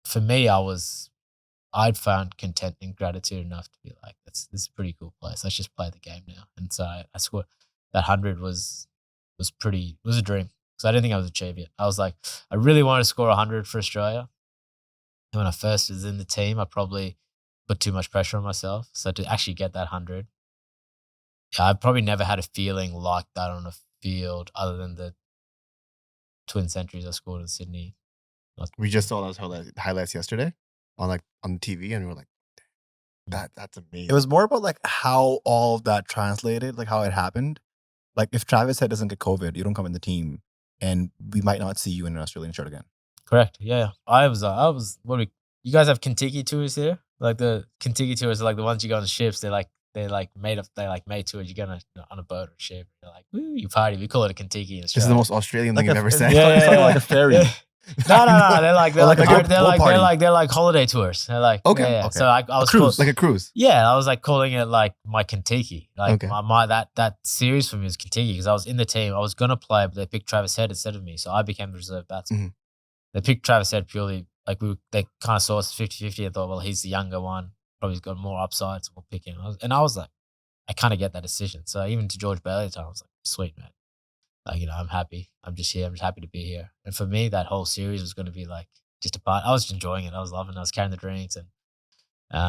for me, I'd found content and gratitude enough to be like, this is a pretty cool place. Let's just play the game now. And so I scored that 100 was a dream, because I didn't think I was achieve it. I was like, I really wanted to score 100 for Australia. And when I first was in the team, I probably put too much pressure on myself. So to actually get that 100, I probably never had a feeling like that on a field other than the twin centuries I scored in Sydney. We just saw those highlights yesterday on the TV, and we were like, that's amazing. It was more about how all of that translated, how it happened. If Travis Head doesn't get COVID, you don't come in the team, and we might not see you in an Australian shirt again. Correct. Yeah. I was you guys have Kentucky tours here? The Kentucky tours are the ones you go on the ships. They're made tours. You go on a boat or a ship. They're woo, you party. We call it a Kentucky in Australia. This is the most Australian thing you've ever said. Yeah, like a ferry. No. They're like holiday tours. They're okay. Yeah. Okay. So I was cruise, like a cruise. Yeah, I was calling it my Kentucky. Okay. That series for me was Kentucky, because I was in the team. I was gonna play, but they picked Travis Head instead of me, so I became the reserve batsman. Mm-hmm. They picked Travis Head purely they kind of saw us 50-50 and thought, well, he's the younger one, probably got more upside, so we'll pick him. I was like, I kind of get that decision. So even to George Bailey at the time, I was like, sweet, man. I'm happy. I'm just here. I'm just happy to be here. And for me, that whole series was going to be just a part. I was just enjoying it. I was loving it. I was carrying the drinks and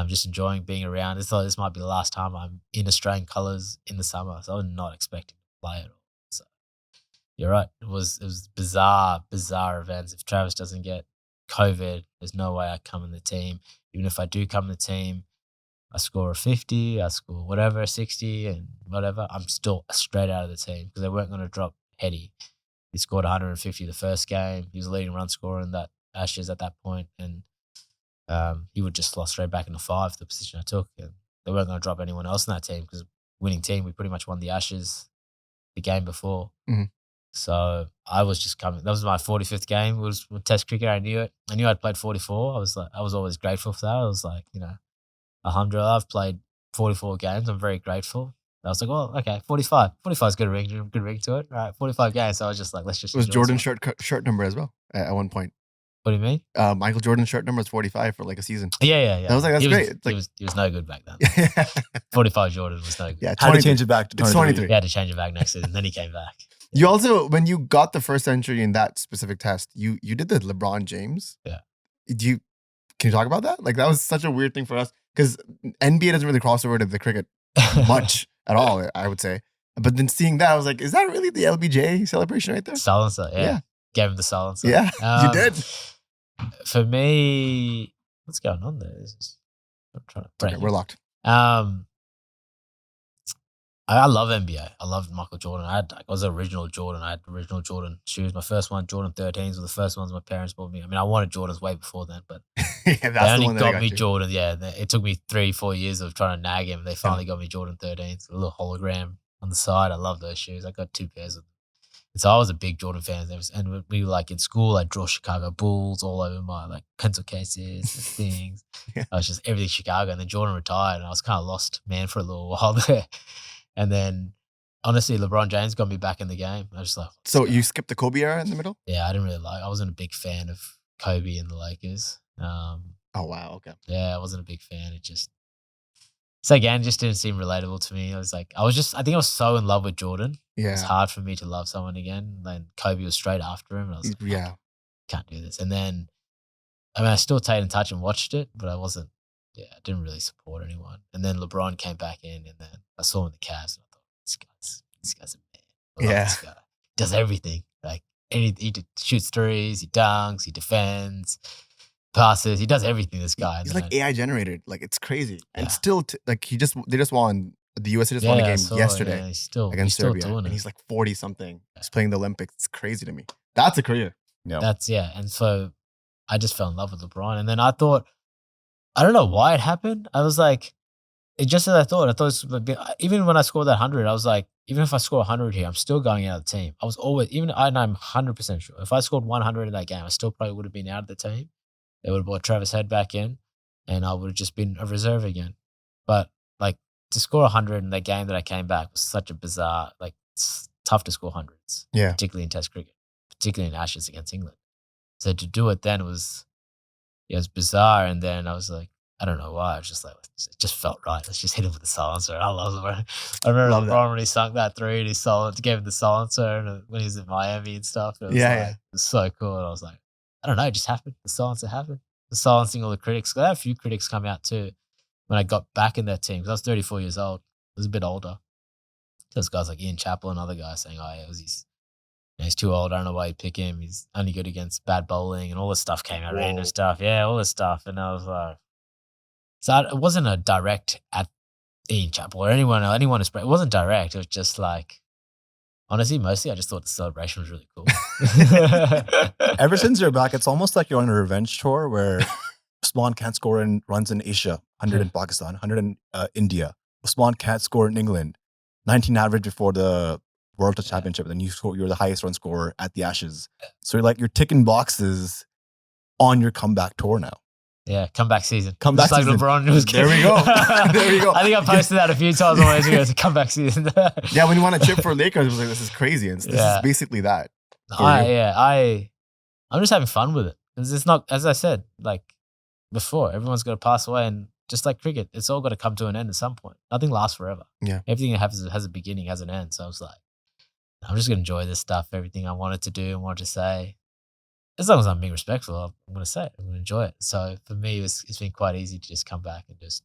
just enjoying being around. I thought this might be the last time I'm in Australian colours in the summer. So I was not expecting to play at all. So you're right. It was bizarre events. If Travis doesn't get COVID, there's no way I come in the team. Even if I do come in the team, I score a 50, I score whatever, 60 and whatever, I'm still straight out of the team, because they weren't going to drop Heady. He scored 150 the first game. He was the leading run scorer in that Ashes at that point, and he would just slot straight back into 5, the position I took. And they weren't going to drop anyone else in that team, because winning team, we pretty much won the Ashes the game before. Mm-hmm. So I was just coming. That was my 45th game. It was Test cricket. I knew it. I knew I'd played 44. I was always grateful for that. I was alhamdulillah, I've played 44 games. I'm very grateful. I was like, well, okay, 45. 45 is good ring to it. All right, 45 games. So I was just let's just. It was Jordan's shirt number as well at one point. What do you mean? Michael Jordan's shirt number is 45 for like a season. Yeah. I was like, that's he great. He was no good back then. 45 Jordan was no good. Yeah, Had to change it back to It's 23. He had to change it back next season. Then he came back. You also, when you got the first entry in that specific test, you did the LeBron James. Yeah. Can you talk about that? Like that was such a weird thing for us because NBA doesn't really cross over to the cricket much at all, I would say. But then seeing that, I was like, is that really the LBJ celebration right there? Silencer, yeah. Gave him the silencer. Yeah, you did. For me, what's going on there? I'm trying to Okay, we're locked. I love NBA. I love Michael Jordan. I was original Jordan. I had original Jordan shoes. My first one, Jordan 13s, were the first ones my parents bought me. I mean, I wanted Jordans way before then, but Yeah, they only got me Jordan. Yeah, it took me 3-4 years of trying to nag him. They finally got me Jordan 13s, a little hologram on the side. I love those shoes. I got 2 pairs of them. And so I was a big Jordan fan. And we were like in school, I'd draw Chicago Bulls all over my like pencil cases and things. Yeah. I was just everything Chicago. And then Jordan retired and I was kind of lost man for a little while there. And then honestly, LeBron James got me back in the game. I was just like, So you skipped the Kobe era in the middle? yeah, I wasn't a big fan of Kobe and the Lakers. Oh, wow. Okay. Yeah, I wasn't a big fan. So again, just didn't seem relatable to me. I think I was so in love with Jordan. Yeah. It's hard for me to love someone again. Then Kobe was straight after him. And I was like, Yeah. Can't do this. And then, I still stayed in touch and watched it, but I didn't really support anyone. And then LeBron came back in and then I saw him in the Cavs and I thought, this guy's a man. I love this guy. He does everything. Like he shoots threes, he dunks, he defends, passes. He does everything, this guy. He's like AI generated. Like it's crazy. And Yeah. still, they just won. The USA just won a game yesterday he's still against Serbia. doing And it. he's like 40 something. He's playing the Olympics. It's crazy to me. That's a career. Yeah. And so I just fell in love with LeBron. And then I thought, I don't know why it happened. I was like, it just as I thought. Even when I scored that 100, I was like, even if I score 100 here, I'm still going out of the team. I was always, I'm 100% sure. If I scored 100 in that game, I still probably would have been out of the team. They would have brought Travis Head back in and I would have just been a reserve again. But like to score 100 in that game that I came back was such a bizarre, like it's tough to score hundreds. Yeah. Particularly in Test cricket, particularly in Ashes against England. So to do it then was bizarre. And then I was like, I don't know why. I was just like, it just felt right. Let's just hit him with the silencer. I love it. I remember LeBron when he sunk that 3 and he gave him the silencer and when he was in Miami and stuff. It was so cool. And I was like, I don't know, it just happened. The silencer happened. The silencing all the critics. I had a few critics come out too when I got back in that team because I was 34 years old. I was a bit older. Those guys like Ian Chappell and other guys saying, oh, yeah, he's too old. I don't know why you'd pick him. He's only good against bad bowling and all this stuff came out, random stuff. Yeah, all this stuff. And I was like, so it wasn't a direct at Ian Chappell or anyone. It wasn't direct. It was just like, honestly, mostly I just thought the celebration was really cool. Ever since you're back, it's almost like you're on a revenge tour where Usman can't score in runs in Asia, 100 in Pakistan, 100 in India. Usman can't score in England, 19 average before the World Touch Championship, and then you're the highest run scorer at the Ashes. So you're ticking boxes on your comeback tour now. Yeah, comeback season. Comeback just season. Like LeBron was There we go. There we go. I think I posted that a few times on my Instagram. It's a comeback season. Yeah, when you want to chip for Lakers, it was like, this is crazy. And this is basically that. I'm just having fun with it. It's not, as I said, like before, everyone's got to pass away. And just like cricket, it's all got to come to an end at some point. Nothing lasts forever. Yeah. Everything has a beginning, has an end. So I was like, I'm just going to enjoy this stuff, everything I wanted to do and wanted to say. As long as I'm being respectful, I'm going to say it. I'm going to enjoy it. So for me, it's been quite easy to just come back and just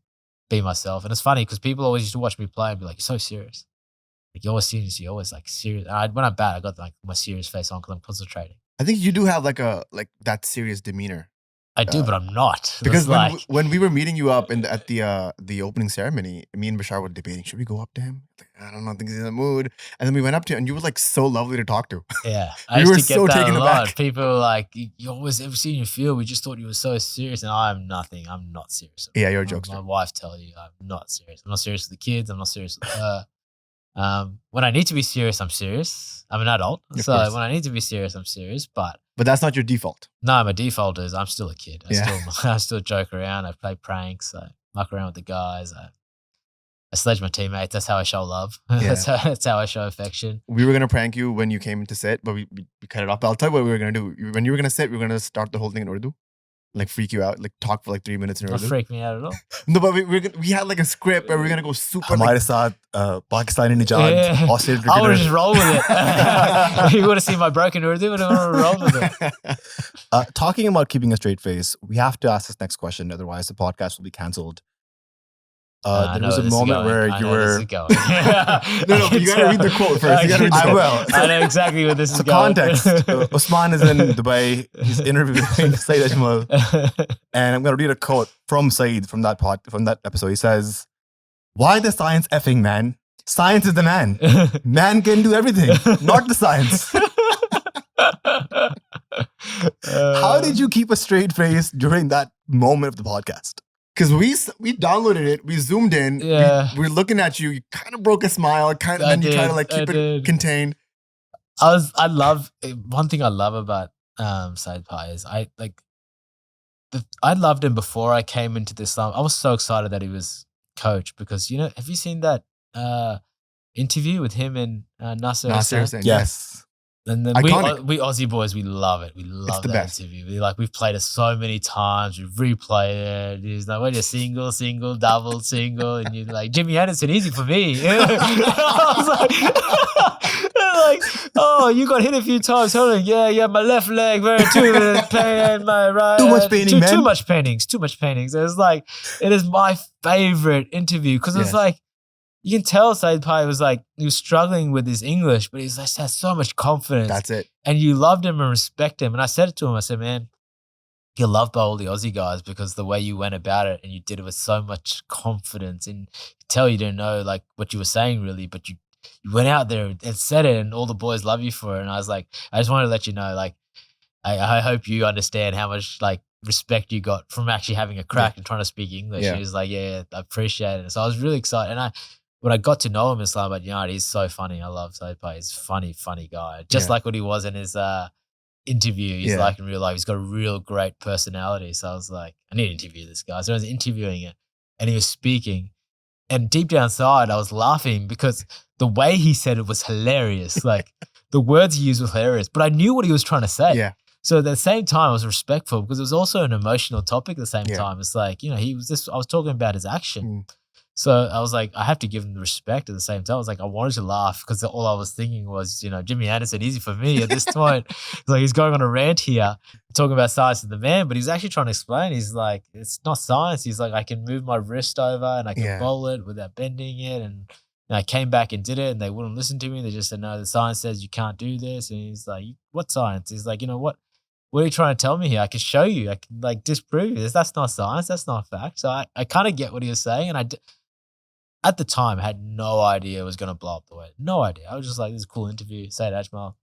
be myself. And it's funny because people always used to watch me play and be like, you're so serious. Like, you're always serious. You're always like serious. And when I'm bad, I got like my serious face on because I'm concentrating. I think you do have like that serious demeanor. I do, but I'm not. Because when we were meeting you up at the opening ceremony, me and Bashar were debating, should we go up to him? Like, I don't know, I think he's in the mood. And then we went up to him and you were like so lovely to talk to. Yeah. We were so taken aback. People were like, you always ever seen your field. We just thought you were so serious. And I'm nothing. I'm not serious. Yeah, you're a jokester. My wife tell you I'm not serious. I'm not serious with the kids. I'm not serious with her. When I need to be serious, I'm serious. I'm an adult. When I need to be serious, I'm serious. But that's not your default. No, my default is I'm still a kid. I still joke around. I play pranks. I muck around with the guys. I sledge my teammates. That's how I show love. Yeah. That's how I show affection. We were gonna prank you when you came to sit, but we cut it off. But I'll tell you what we were gonna do. When you were gonna sit, we were gonna start the whole thing in Urdu, like freak you out, like talk for like 3 minutes in Don't Urdu. freak me out at all. No, but we had like a script where we were gonna go super. हमारे Like, साथ Pakistani Nijad, Yeah. Australian I would cricketer. have just rolled with it. You would have seen my broken Urdu and I would have rolled with it. Talking about keeping a straight face, we have to ask this next question. Otherwise, the podcast will be cancelled. I There know was a where this is moment going. where I you know this were. is going. No, but you gotta read the quote first. You gotta read the I quote. will. I know exactly where this is So going. context. Usman is in Dubai. He's interviewing Saeed Ajmal. And I'm going to read a quote from Saeed from that episode. He says, "Why the science effing, man? Science is the man. Man can do everything, not the science." How did you keep a straight face during that moment of the podcast? Because we downloaded it, we zoomed in, Yeah. we're looking at you. You kind of broke a smile, kind of, then you try to like keep it contained. I love one thing I love about Saeed Pai is I loved him before I came into this. I was so excited that he was coach because have you seen that interview with him and Nazar? Nasser Hussain? saying, Yes. And then Iconic. we Aussie boys, we love it. We love the that best. interview. We've played it so many times. We've replayed it. He's like, when you're single, double, single, and you're like, Jimmy Anderson, easy for me. I was like, oh, you got hit a few times. Hold on. Yeah, my left leg, very too pain, my right. Too much painting, man. Too much paintings. It was like, it is my favorite interview because it's Yes. like, you can tell Saeed Pai was like, he was struggling with his English, but he's just had so much confidence. That's it. And you loved him and respect him. And I said it to him, I said, man, you're loved by all the Aussie guys because the way you went about it and you did it with so much confidence. And you tell you didn't know like what you were saying really, but you went out there and said it and all the boys love you for it. And I was like, I just wanted to let you know, like, I hope you understand how much like respect you got from actually having a crack and trying to speak English. Yeah. He was like, yeah, I appreciate it. So I was really excited. And when I got to know him in Islamabad United, he's so funny. I love Saeed Pai. He's a funny guy. Just like what he was in his interview. He's like in real life. He's got a real great personality. So I was like, I need to interview this guy. So I was interviewing it and he was speaking. And deep down inside, I was laughing because the way he said it was hilarious. Like the words he used were hilarious, but I knew what he was trying to say. Yeah. So at the same time, I was respectful because it was also an emotional topic at the same Yeah. time. It's like, I was talking about his action. Mm. So I was like, I have to give him the respect at the same time. I was like, I wanted to laugh because all I was thinking was, Jimmy Anderson, easy for me at this point. It's like he's going on a rant here, talking about science of the man, but he's actually trying to explain. He's like, it's not science. He's like, I can move my wrist over and I can bowl it without bending it. And I came back and did it and they wouldn't listen to me. They just said, no, the science says you can't do this. And he's like, what science? He's like, what are you trying to tell me here? I can show you. I can like disprove this. That's not science. That's not fact. So I kind of get what he was saying. And at the time, I had no idea it was going to blow up the way. No idea. I was just like, this is a cool interview. Saeed Ajmal.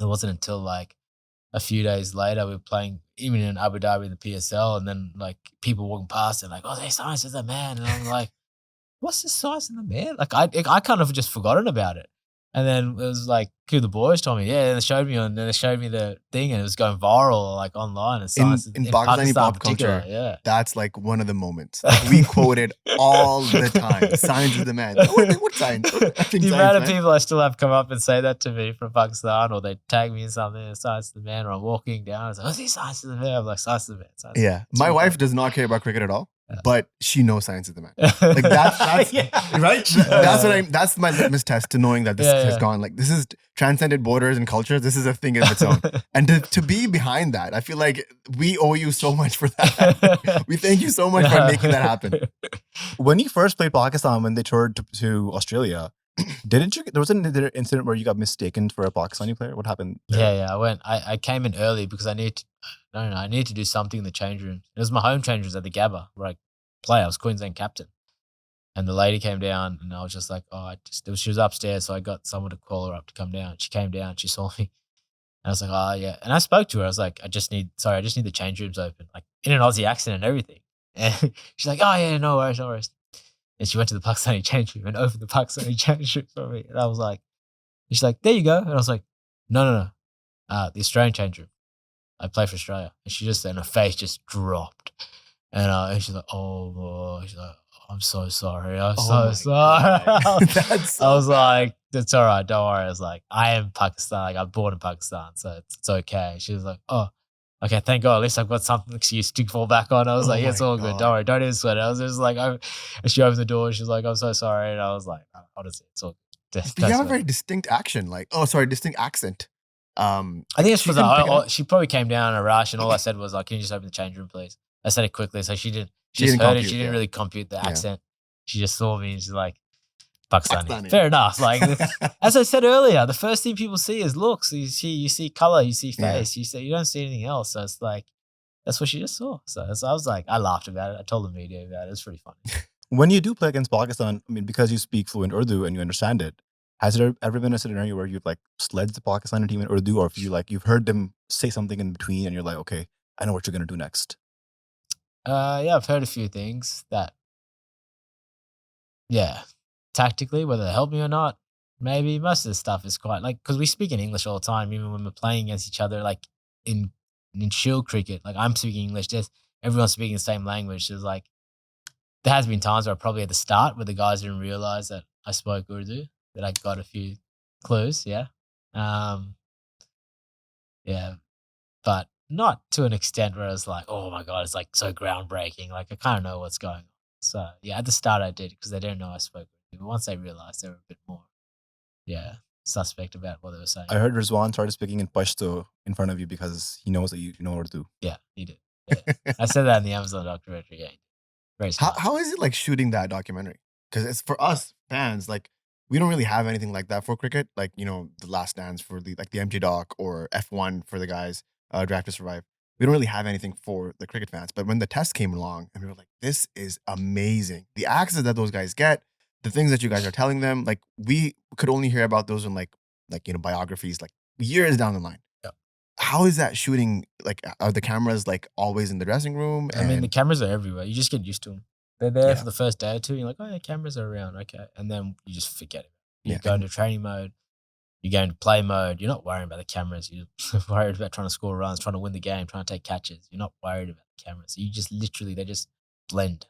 It wasn't until like a few days later, we were playing even in Abu Dhabi in the PSL. And then like people walking past and like, oh, there's science is the man. And I'm like, what's the science in the man? Like I kind of just forgotten about it. And then it was like, the boys told me, and they showed me the thing and it was going viral like online. And science In Pakistani pop particular, culture, that's like one of the moments. Like, we quote it all the time. Science is the man. What science? The amount of people I still have come up and say that to me from Pakistan, or they tag me in something, science of the man, or I'm walking down, I was like, oh, this science of the man. I'm like, science of the man. Yeah. My wife does not care about cricket at all, but she knows science is the man. Like that's right. That's my litmus test to knowing that this has gone. Like this is transcended borders and cultures. This is a thing of its own. And to be behind that, I feel like we owe you so much for that. We thank you so much for making that happen. When you first played Pakistan, when they toured to Australia, there was an incident where you got mistaken for a Pakistani player? What happened there? Yeah. I came in early because I need to do something in the change room. It was my home change rooms at the Gabba where I play. I was Queensland captain. And the lady came down and I was just like, she was upstairs. So I got someone to call her up to come down. She came down, she saw me. And I was like, oh yeah. And I spoke to her. I was like, I just need the change rooms open, like in an Aussie accent and everything. And she's like, oh yeah, no worries. And she went to the Pakistani change room and opened the Pakistani change room for me. And I was like, and she's like, there you go. And I was like, no. The Australian change room. I play for Australia. And her face just dropped. And she's like, oh, I'm so sorry. I'm Oh so my sorry. God. That's so I was bad. like, it's all right. Don't worry. I was like, I am Pakistan. Like, I'm born in Pakistan, so it's okay. She was like, oh, okay, thank God. At least I've got something excuse to fall back on. I was Oh like, yeah, it's my all good. God. Don't worry. Don't even sweat it. I was just like, and she opened the door. She was like, I'm so sorry. And I was like, honestly, it's all good. But you have a very distinct action, distinct accent. I think it's she because couldn't pick it up? she probably came down in a rush, and all I said was like, "Can you just open the change room, please?" I said it quickly, so she didn't. She just didn't heard it. compute, She didn't yeah. really compute the Yeah. accent. She just saw me, and she's like, "Pakistani." Pakistani. Fair enough. Like as I said earlier, the first thing people see is looks. You see color, you see Yeah. face. You don't see anything else. So it's like that's what she just saw. So I was like, I laughed about it. I told the media about it. It was pretty funny. When you do play against Pakistan, I mean, because you speak fluent Urdu and you understand it, has there ever been a scenario where you've like sledged the Pakistani team in Urdu, or if you've heard them say something in between and you're like, okay, I know what you're gonna do next? Yeah, I've heard a few things that, yeah, tactically, whether they help me or not, maybe most of the stuff is quite like, because we speak in English all the time, even when we're playing against each other, like in chill cricket, like I'm speaking English, just everyone's speaking the same language. There's like, there has been times where probably at the start where the guys didn't realize that I spoke Urdu, that I got a few clues, yeah. Yeah, but not to an extent where it's like, oh my God, it's like so groundbreaking. Like I kind of know what's going on. So yeah, at the start I did because they didn't know I spoke Urdu. But once they realized, they were a bit more, yeah, suspect about what they were saying. I heard Rizwan started speaking in Pashto in front of you because he knows that you know Urdu. Yeah, he did. Yeah. I said that in the Amazon documentary. Yeah, very smart. How is it like shooting that documentary? Because it's for us fans, like we don't really have anything like that for cricket. Like, the Last Dance for the MJ doc or F1 for the guys, Draft to Survive. We don't really have anything for the cricket fans. But when the test came along and we were like, this is amazing. The access that those guys get, the things that you guys are telling them, like we could only hear about those in biographies like years down the line. Yeah. How is that shooting? Like, are the cameras like always in the dressing room? I mean, the cameras are everywhere. You just get used to them. They're there Yeah. for the first day or two. You're like, oh yeah, cameras are around. Okay. And then you just forget it. You Yeah. go into training mode. You go into play mode. You're not worrying about the cameras. You're worried about trying to score runs, trying to win the game, trying to take catches. You're not worried about the cameras. You just literally, they just blend.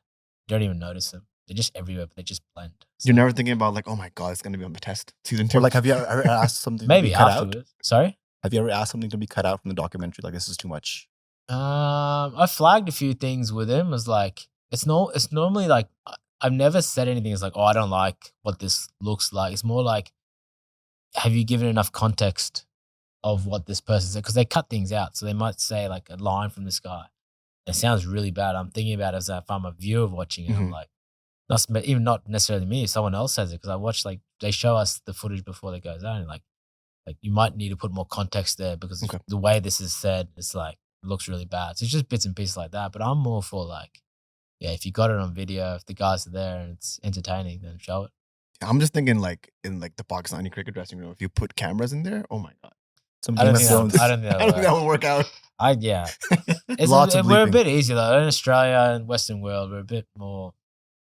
You don't even notice them. They're just everywhere, but they just blend. So You're never thinking about like, oh my God, it's going to be on the test season 2. Or like, have you ever asked something to maybe be cut out? afterwards. Sorry? Have you ever asked something to be cut out from the documentary? Like, this is too much. I flagged a few things with him. It's like, it's normally like, I've never said anything. It's like, oh, I don't like what this looks like. It's more like, have you given enough context of what this person said? Because they cut things out. So they might say like a line from this guy. It sounds really bad. I'm thinking about it as if I'm a viewer watching it. I'm like, even not necessarily me, if someone else says it. Because I watch, like, they show us the footage before it goes out. And like you might need to put more context there because the way this is said, it's like, it looks really bad. So it's just bits and pieces like that. But I'm more for like, yeah, if you got it on video, if the guys are there and it's entertaining, then show it. I'm just thinking like in like the Pakistani cricket dressing room, if you put cameras in there, oh my God. I don't think that will work out. We're a bit easier though. In Australia and Western world, we're a bit more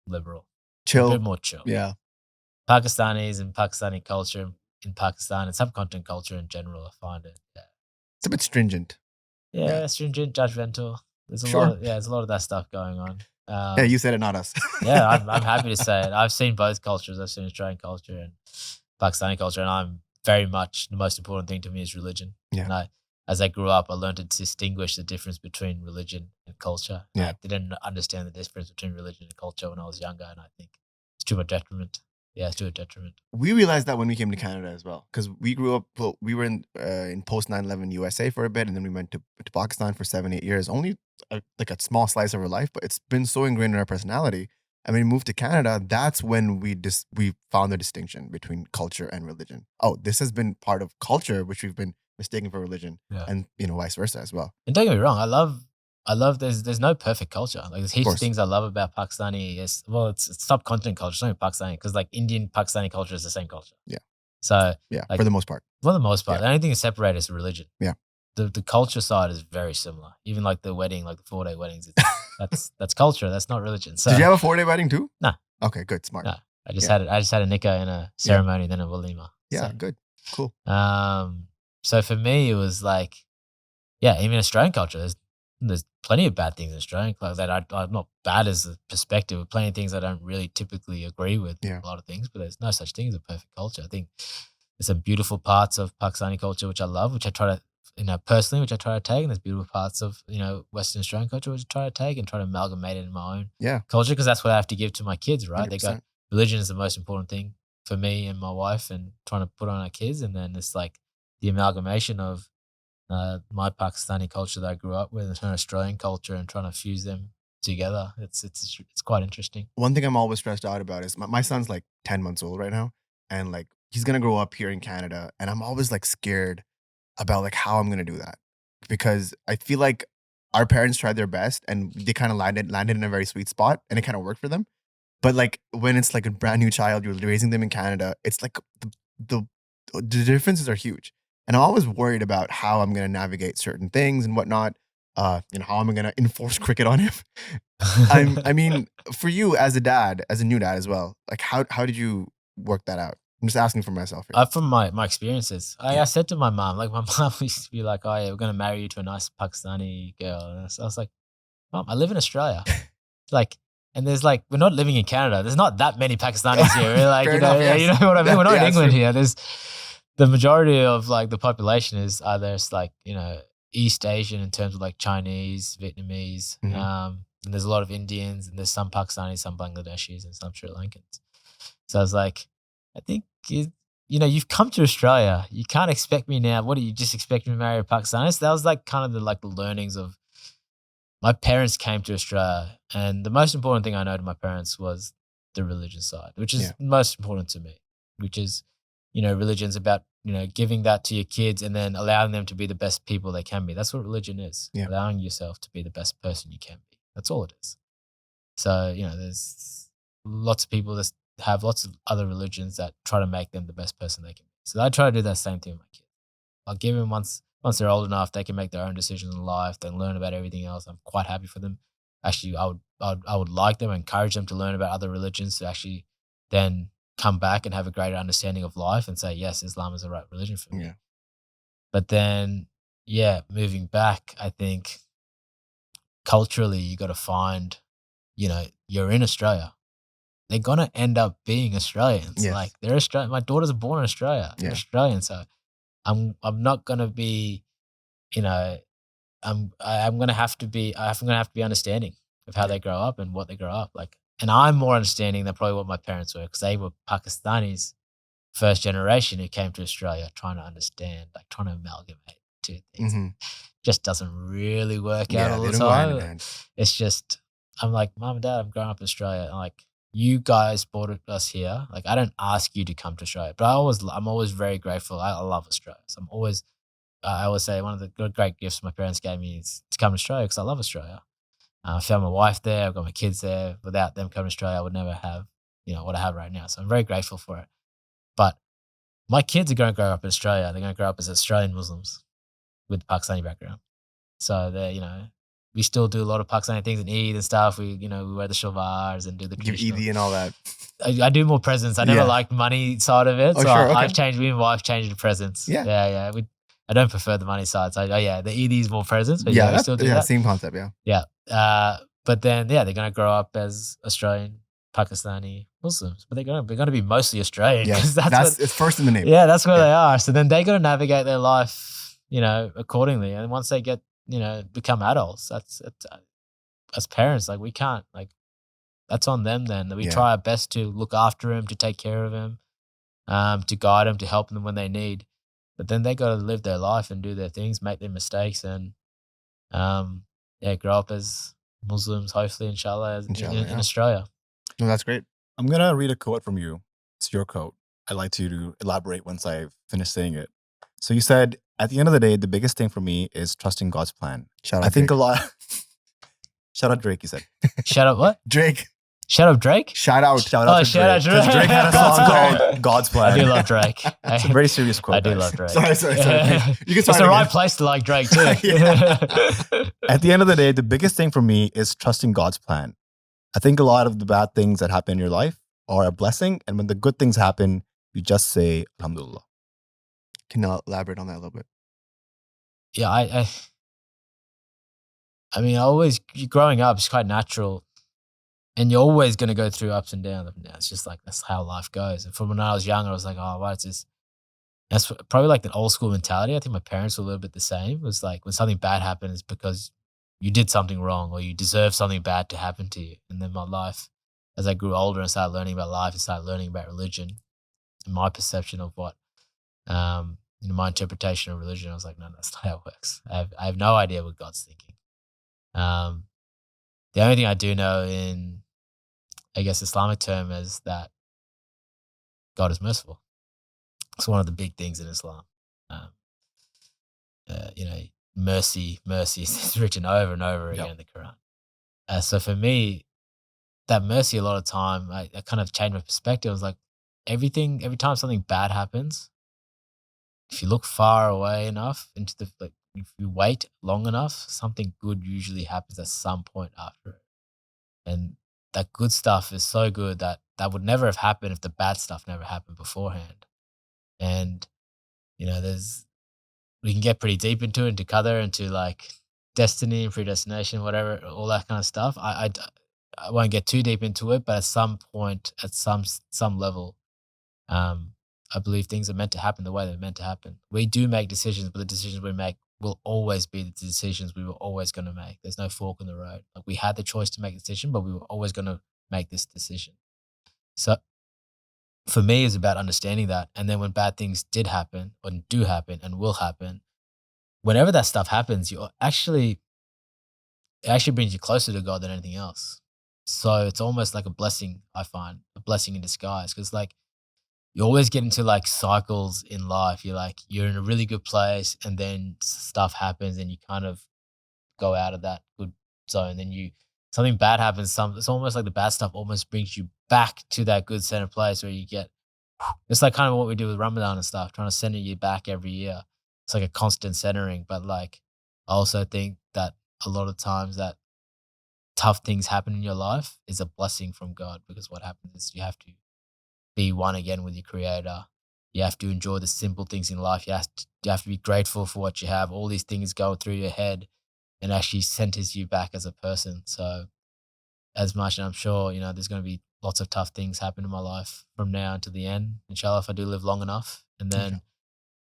liberal. Chill. A bit more chill. Yeah. Pakistanis and Pakistani culture in Pakistan and subcontinent culture in general, I find it. Yeah. It's a bit stringent. Yeah, stringent, judgmental. There's a lot of that stuff going on. Yeah, you said it, not us. Yeah, I'm happy to say it. I've seen both cultures. I've seen Australian culture and Pakistani culture, and I'm very much, the most important thing to me is religion. Yeah. And as I grew up, I learned to distinguish the difference between religion and culture. Yeah. I didn't understand the difference between religion and culture when I was younger, and I think it's to my detriment. Yeah, it's to a detriment. We realized that when we came to Canada as well, because we grew up, we were in post 9/11 USA for a bit, and then we went to Pakistan for 7-8 years. Only like a small slice of our life, but it's been so ingrained in our personality. And when we moved to Canada, that's when we found the distinction between culture and religion. Oh, this has been part of culture, which we've been mistaken for religion, and vice versa as well. And don't get me wrong, I love. There's no perfect culture. Like there's heaps of things I love about Pakistani. It's subcontinent culture, it's not even Pakistani, because like Indian Pakistani culture is the same culture. Yeah. So yeah, like, for the most part. For the most part, the only thing that separates is religion. Yeah. The culture side is very similar. Even like the wedding, like the 4-day weddings, that's culture. That's not religion. So did you have a 4-day wedding too? No. Okay, good, smart. No, I just had a nikah and a ceremony, then a walima. Yeah, so, good, cool. So for me, it was like, yeah, even Australian culture. there's plenty of bad things in Australian culture that I'm not bad as a perspective. Plenty of things I don't really typically agree with. Yeah. A lot of things, but there's no such thing as a perfect culture. I think there's some beautiful parts of Pakistani culture which I love, which I try to, personally, which I try to take, and there's beautiful parts of Western Australian culture which I try to take and try to amalgamate it in my own culture, because that's what I have to give to my kids, right? 100%. They go, religion is the most important thing for me and my wife, and trying to put on our kids, and then it's like the amalgamation of my Pakistani culture that I grew up with and an Australian culture, and trying to fuse them together. It's quite interesting. One thing I'm always stressed out about is my son's like 10 months old right now, and like he's gonna grow up here in Canada, and I'm always like scared about like how I'm gonna do that, because I feel like our parents tried their best and they kind of landed in a very sweet spot, and it kind of worked for them. But like when it's like a brand new child, you're raising them in Canada, it's like the differences are huge. And I'm always worried about how I'm going to navigate certain things and whatnot. How am I going to enforce cricket on him? I mean, for you as a dad, as a new dad as well, like how did you work that out? I'm just asking for myself here. From my experiences, I said to my mom, like my mom used to be like, "Oh yeah, we're gonna marry you to a nice Pakistani girl." And I was like, "Mom, I live in Australia." Like, and there's like, we're not living in Canada. There's not that many Pakistanis here. We're like, Fair enough, yes. you know what I mean? We're not Yeah, in England true. here. There's the majority of like the population is either it's like, East Asian in terms of like Chinese, Vietnamese, Mhm. and there's a lot of Indians, and there's some Pakistanis, some Bangladeshis, and some Sri Lankans. So I was like, I think you've come to Australia. You can't expect me now. What do you just expect me to marry a Pakistani? So that was like kind of the learnings of my parents came to Australia, and the most important thing I know to my parents was the religion side, which is most important to me, which is, religion's about, giving that to your kids and then allowing them to be the best people they can be. That's what religion is. Yeah. Allowing yourself to be the best person you can be. That's all it is. So, there's lots of people that have lots of other religions that try to make them the best person they can be. So I try to do that same thing with my kids. I'll give them once they're old enough, they can make their own decisions in life. They learn about everything else. I'm quite happy for them. Actually, I would like them, encourage them to learn about other religions, to actually then come back and have a greater understanding of life and say, yes, Islam is the right religion for me. Yeah. But then, moving back, I think culturally you got to find, you're in Australia. They're going to end up being Australians. Yes. Like they're Australian. My daughters are born in Australia. They're Australian. So I'm not going to be, I'm going to have to be understanding of how they grow up and what they grow up like. And I'm more understanding than probably what my parents were, because they were Pakistanis, first generation who came to Australia trying to understand, like trying to amalgamate two things. Mhm. Just doesn't really work out all they the don't go hand in time. hand. It's just, I'm like, Mom and Dad, I'm growing up in Australia. And like, you guys brought us here. Like, I don't ask you to come to Australia, but I'm always very grateful. I love Australia. So I always say one of the great gifts my parents gave me is to come to Australia, because I love Australia. I found my wife there. I've got my kids there. Without them coming to Australia, I would never have, what I have right now. So I'm very grateful for it. But my kids are going to grow up in Australia. They're going to grow up as Australian Muslims with Pakistani background. So they're, we still do a lot of Pakistani things in Eid and stuff. We wear the shalwars and do the Give traditional. Eid and all that. I do more presents. I never liked money side of it. Oh, so sure, okay. I've changed, me and my wife changed the presents. Yeah. I don't prefer the money side. So the Eid is more presents. But Yeah, we still do that. Same concept. Yeah. Yeah. But then, they're going to grow up as Australian, Pakistani Muslims. But they're going to be mostly Australian. Yeah. 'cause It's first in the name. Yeah, that's where they are. So then they got to navigate their life, accordingly. And once they get, become adults, that's as parents, like we can't, like that's on them then. We try our best to look after them, to take care of them, to guide them, to help them when they need. But then they got to live their life and do their things, make their mistakes, and grow up as Muslims, hopefully, inshallah, in Australia. No, that's great. I'm going to read a quote from you. It's your quote. I'd like you to elaborate once I've finished saying it. So you said, at the end of the day, the biggest thing for me is trusting God's plan. Shout out I think Drake. a lot. Shout out Drake, you said. Shout out what? Drake. Shout out Drake? Shout out. Shout out to shout out Drake. 'Cause Drake. Drake had a song called God's Plan. I do love Drake. It's a very serious quote. I do guys. love Drake. Sorry. You can It's start the again. right place to like Drake too. At the end of the day, the biggest thing for me is trusting God's plan. I think a lot of the bad things that happen in your life are a blessing. And when the good things happen, you just say, Alhamdulillah. Can you elaborate on that a little bit? Yeah, I mean, growing up, it's quite natural. And you're always going to go through ups and downs. It's just like, that's how life goes. And from when I was younger, I was like, oh, what's this? That's probably like the old school mentality. I think my parents were a little bit the same. It was like when something bad happens because you did something wrong or you deserve something bad to happen to you. And then my life, as I grew older and started learning about life and started learning about religion and my perception of what, my interpretation of religion, I was like, no, that's not how it works. I have no idea what God's thinking. The only thing I do know in, I guess, Islamic term is that God is merciful. It's one of the big things in Islam. Mercy is written over and over again in the Quran. So for me, that mercy, a lot of time, I kind of changed my perspective. I was like, every time something bad happens, if you look far away enough if you wait long enough, something good usually happens at some point after it. And that good stuff is so good that would never have happened if the bad stuff never happened beforehand. And, we can get pretty deep into it, into qadar, into like destiny and predestination, whatever, all that kind of stuff. I won't get too deep into it, but at some point, at some level, I believe things are meant to happen the way they're meant to happen. We do make decisions, but the decisions we make will always be the decisions we were always going to make. There's no fork in the road. Like we had the choice to make a decision, but we were always going to make this decision. So for me, it's about understanding that. And then when bad things did happen or do happen and will happen, whenever that stuff happens, it actually brings you closer to God than anything else. So it's almost like a blessing, I find, a blessing in disguise. Because like you always get into like cycles in life. You're in a really good place and then stuff happens and you kind of go out of that good zone. Then something bad happens. It's almost like the bad stuff almost brings you back to that good center place where you get, it's like kind of what we do with Ramadan and stuff, trying to center you back every year. It's like a constant centering. But like, I also think that a lot of times that tough things happen in your life is a blessing from God, because what happens is you have to be one again with your creator. You have to enjoy the simple things in life. You have to be grateful for what you have. All these things go through your head and actually centers you back as a person. So as much, and I'm sure, there's going to be lots of tough things happen in my life from now until the end, inshallah, if I do live long enough. And then,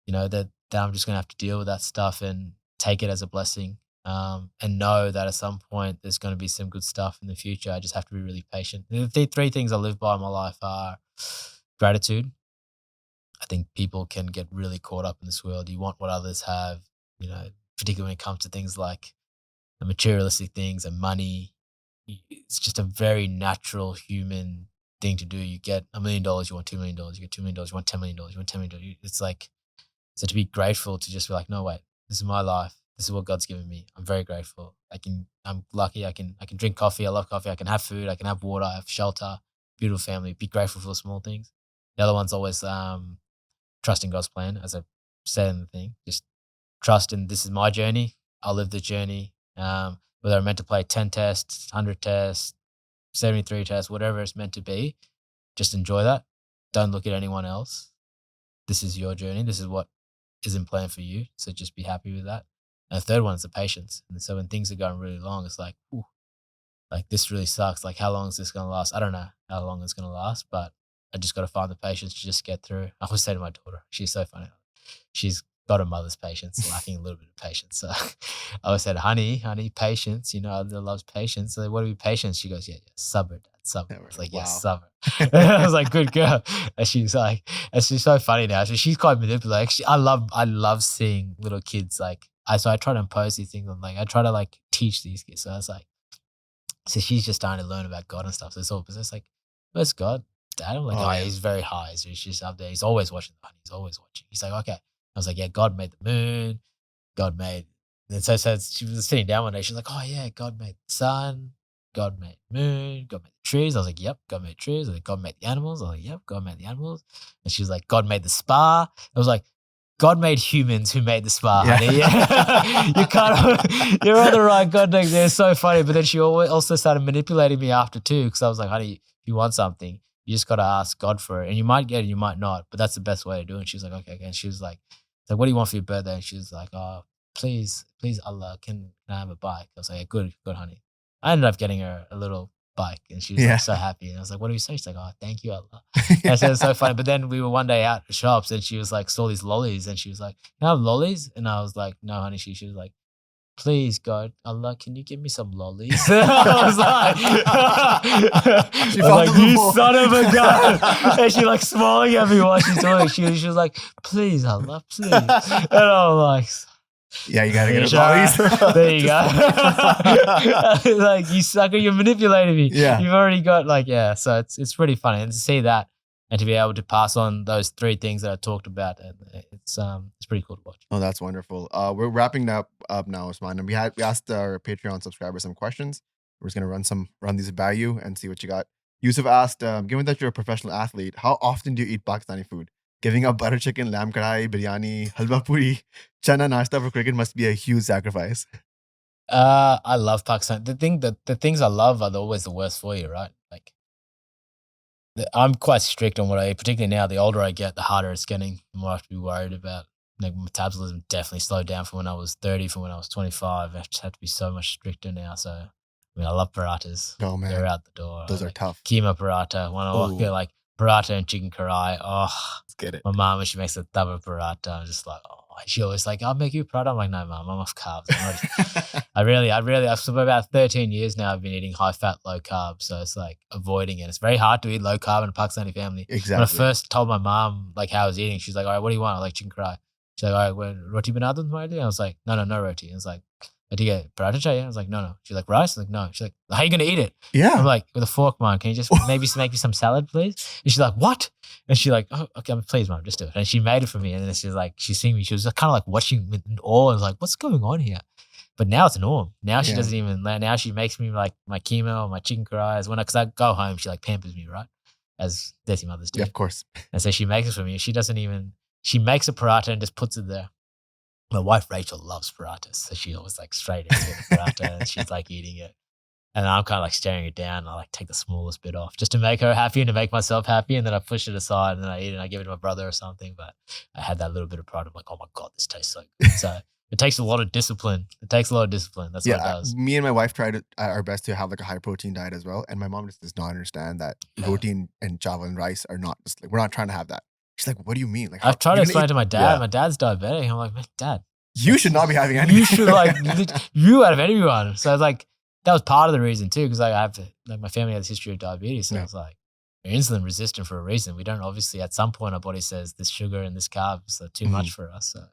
that I'm just going to have to deal with that stuff and take it as a blessing, and know that at some point there's going to be some good stuff in the future. I just have to be really patient. The three things I live by in my life are gratitude. I think people can get really caught up in this world. You want what others have, particularly when it comes to things like the materialistic things and money. It's just a very natural human thing to do. You get $1 million, you want $2 million. You get $2 million, you want $10 million, you want $10 million. It's like, so to be grateful, to just be like, no, wait, this is my life. This is what God's given me. I'm very grateful. I'm lucky. I can drink coffee. I love coffee. I can have food. I can have water. I have shelter, beautiful family. Be grateful for the small things. The other one's always trusting God's plan, as I said in the thing. Just trust in, this is my journey. I'll live the journey. Whether I'm meant to play 10 tests, 100 tests, 73 tests, whatever it's meant to be, just enjoy that. Don't look at anyone else. This is your journey. This is what is in plan for you. So just be happy with that. And the third one is the patience. And so when things are going really long, it's like, ooh, like this really sucks. Like, how long is this going to last? I don't know how long it's going to last, but I just got to find the patience to just get through. I always say to my daughter, she's so funny. She's got a mother's patience, lacking a little bit of patience. So I always said, honey, patience. I loves patience. So what do we patience? She goes, yeah, sabr, dad, sabr. I was like, yes, sabr. I was like, good girl. And she's so funny now. So she's quite manipulative. I love seeing little kids like, so I try to impose these things on, like, I try to like teach these kids. So I was like, so she's just starting to learn about God and stuff. So it's like, where's God, Dad? I'm like, he's very high. So she's just up there. He's always watching the honey. He's always watching. He's like, okay. I was like, yeah, God made the moon. God made. And so she was sitting down one day. She's like, oh yeah, God made the sun. God made the moon. God made the trees. I was like, yep, God made trees. I was like, God made the animals. I was like, yep, God made the animals. And she was like, God made the spa. I was like, God made humans who made the spa, honey. You're on the right God. They're so funny. But then she also started manipulating me after too, because I was like, honey, if you want something, you just got to ask God for it. And you might get it, you might not, but that's the best way to do it. And she was like, okay. And she was like, what do you want for your birthday? And she was like, oh, please, Allah, can I have a bike? I was like, good, honey. I ended up getting her a little bike, and she was Yeah. like so happy. And I was like, what do we say? She's like, oh, thank you, Allah. And I said, it's so funny. But then we were one day out at the shops, and she was like, saw these lollies, and she was like, can I have lollies? And I was like, no, honey. She was like, please, God, Allah, can you give me some lollies? I was like, you son of a gun. And she like smiling at me while she's talking. She was like, please, Allah, please. And I'm like, Yeah, you gotta get sure. lollies. There you go. Like, you sucker, you're manipulating me. Yeah. You've already got so it's pretty funny. And to see that and to be able to pass on those three things that I talked about, it's pretty cool to watch. Oh, that's wonderful. We're wrapping up now, Usman. And we asked our Patreon subscribers some questions. We're just gonna run these by you and see what you got. Yusuf asked, given that you're a professional athlete, how often do you eat Pakistani food? Giving up butter chicken, lamb kadai, biryani, halwa puri, chana nashta for cricket must be a huge sacrifice. I love Pakistan. The things I love are always the worst for you, right? Like, I'm quite strict on what I eat, particularly now. The older I get, the harder it's getting. The more I have to be worried about. Like, metabolism definitely slowed down from when I was 30, from when I was 25. I just have to be so much stricter now. So, I mean, I love parathas. Oh man, they're out the door. Those are tough. Keema paratha. When I walk there, like paratha and chicken karai. Oh, let's get it. My mom, when she makes a tava paratha, I'm just like, oh. She always like, I'll make you a paratha. I'm like, no, mom, I'm off carbs. For about 13 years now, I've been eating high fat, low carb. So it's like avoiding it. It's very hard to eat low carb in a Pakistani family. Exactly. When I first told my mom like how I was eating, she's like, all right, what do you want? I like chicken karai. She's like, all right, well, roti banana tomorrow? I was like, no roti. And it's like, do you get paratha chahiye? I was like, no. She's like, rice? I was like, no. She's like, how are you going to eat it? Yeah. I'm like, with a fork, mom. Can you just maybe make me some salad, please? And she's like, what? And she's like, oh, okay, please, mom, just do it. And she made it for me. And then she's like, she's seeing me. She was kind of like watching with awe. I was like, what's going on here? But now it's a norm. Now she doesn't even, now she makes me like my keema or my chicken karais. Because I go home, she like pampers me, right? As dirty mothers do. Yeah, of course. And so she makes it for me. She makes a paratha and just puts it there. My wife, Rachel, loves parathas. So she always like straight into the paratha and she's like eating it. And I'm kind of like staring it down. I like take the smallest bit off just to make her happy and to make myself happy. And then I push it aside and then I eat it and I give it to my brother or something. But I had that little bit of pride. I'm like, oh my God, this tastes so good. So it takes a lot of discipline. That's what it does. Me and my wife tried our best to have like a high protein diet as well. And my mom just does not understand that protein and chawal and rice are not just like, we're not trying to have that. She's like, what do you mean? Like, I've tried to explain to my dad. Yeah. My dad's diabetic. I'm like, man, Dad, you should not be having anything. You should you out of anyone. So it's like, that was part of the reason too, because I have my family has a history of diabetes. So it's like, we're insulin resistant for a reason. We don't obviously, at some point, our body says this sugar and this carbs are too much for us. So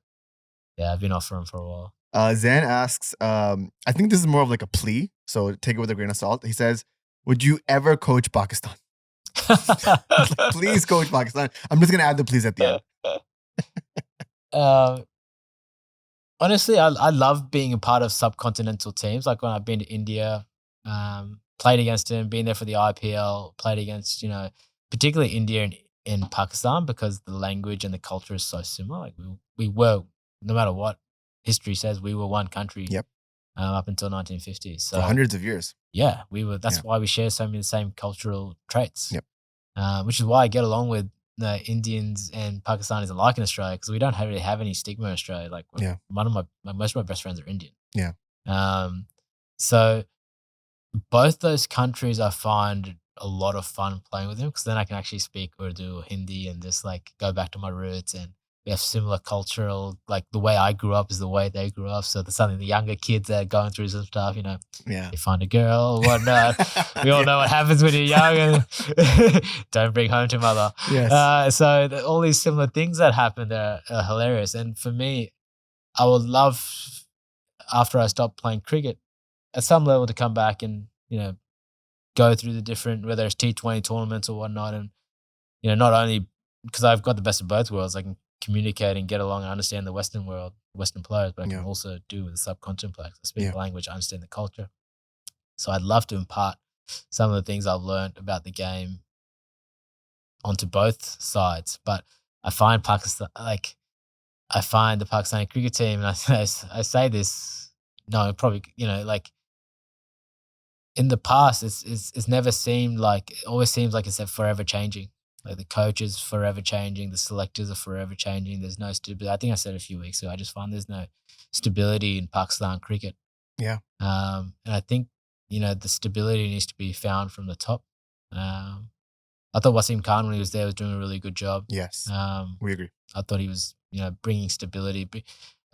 yeah, I've been off them for a while. Zan asks, I think this is more of like a plea, so take it with a grain of salt. He says, would you ever coach Pakistan? Like, please coach Pakistan. I'm just going to add the please at the end. Honestly, I love being a part of subcontinental teams. Like when I've been to India, played against him, been there for the IPL, played against, particularly India and Pakistan, because the language and the culture is so similar. Like we were, no matter what history says, we were one country up until 1950s. So for hundreds of years. Yeah, we were. That's why we share so many of the same cultural traits. Yep. Which is why I get along with Indians and Pakistanis alike in Australia, because we don't really have any stigma in Australia. Like most of my best friends are Indian. Yeah. So both those countries I find a lot of fun playing with them, because then I can actually speak Urdu or Hindi and just like go back to my roots, and we have similar cultural, like the way I grew up is the way they grew up. So there's something the younger kids that are going through some stuff, they find a girl or whatnot. We all know what happens when you're young and don't bring home to mother. Yes. So all these similar things that happen there are hilarious. And for me, I would love, after I stop playing cricket, at some level to come back and, go through the different, whether it's T20 tournaments or whatnot. And, not only because I've got the best of both worlds, I can communicate and get along and understand the Western world, Western players, but I can also do with the subcontinent players. I speak the language, I understand the culture. So I'd love to impart some of the things I've learned about the game onto both sides. But I find Pakistan, I find the Pakistani cricket team, and I say this, no, probably, in the past, it's never seemed like, it always seems like it's forever changing. Like the coaches forever changing, the selectors are forever changing. There's no stability. I think I said a few weeks ago. I just find there's no stability in Pakistan cricket. Yeah. And I think the stability needs to be found from the top. I thought Wasim Khan, when he was there, was doing a really good job. Yes, we agree. I thought he was, bringing stability. But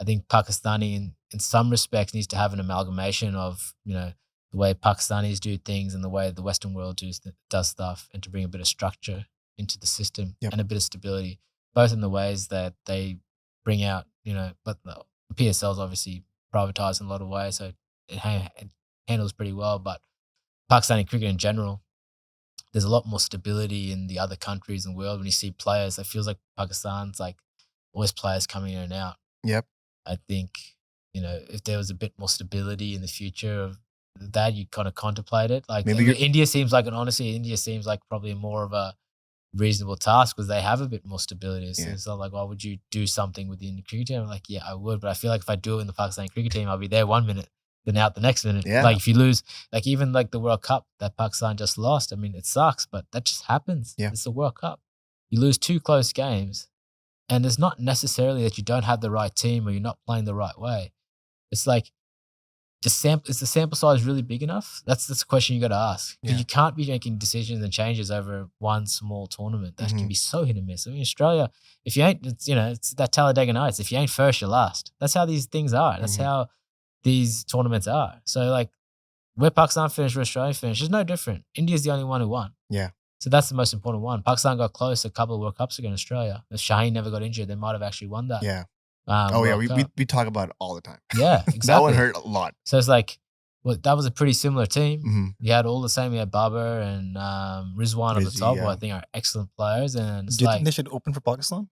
I think Pakistani, in some respects, needs to have an amalgamation of, the way Pakistanis do things and the way the Western world does stuff, and to bring a bit of structure into the system and a bit of stability, both in the ways that they bring out, but the PSL is obviously privatized in a lot of ways, so it handles pretty well. But Pakistani cricket in general, there's a lot more stability in the other countries in the world. When you see players, it feels like Pakistan's like always players coming in and out. Yep. I think, if there was a bit more stability in the future of that, you kind of contemplate it. Like Maybe India seems like probably more of a reasonable task because they have a bit more stability. So it's not like, why would you do something within the cricket team? I'm like, yeah, I would. But I feel like if I do it in the Pakistani cricket team, I'll be there 1 minute, then out the next minute. Yeah. Like if you lose, like even like the World Cup that Pakistan just lost, I mean, it sucks, but that just happens. Yeah. It's the World Cup. You lose 2 close games, and it's not necessarily that you don't have the right team or you're not playing the right way. It's like, is the sample size really big enough? That's the question you got to ask. Because you can't be making decisions and changes over one small tournament. That can be so hit and miss. I mean, Australia, if you ain't, it's that Talladega Nights. If you ain't first, you're last. That's how these things are. That's how these tournaments are. So like, where Pakistan finished, where Australia finished, is no different. India's the only one who won. Yeah. So that's the most important one. Pakistan got close a couple of World Cups ago in Australia. If Shaheen never got injured, they might have actually won that. Yeah. World Cup. We talk about it all the time. Yeah, exactly. That one hurt a lot. So it's like, well, that was a pretty similar team. Mm-hmm. You had all the same. You had Babar and Rizwan on the top, who I think are excellent players. And it's Do you think they should open for Pakistan?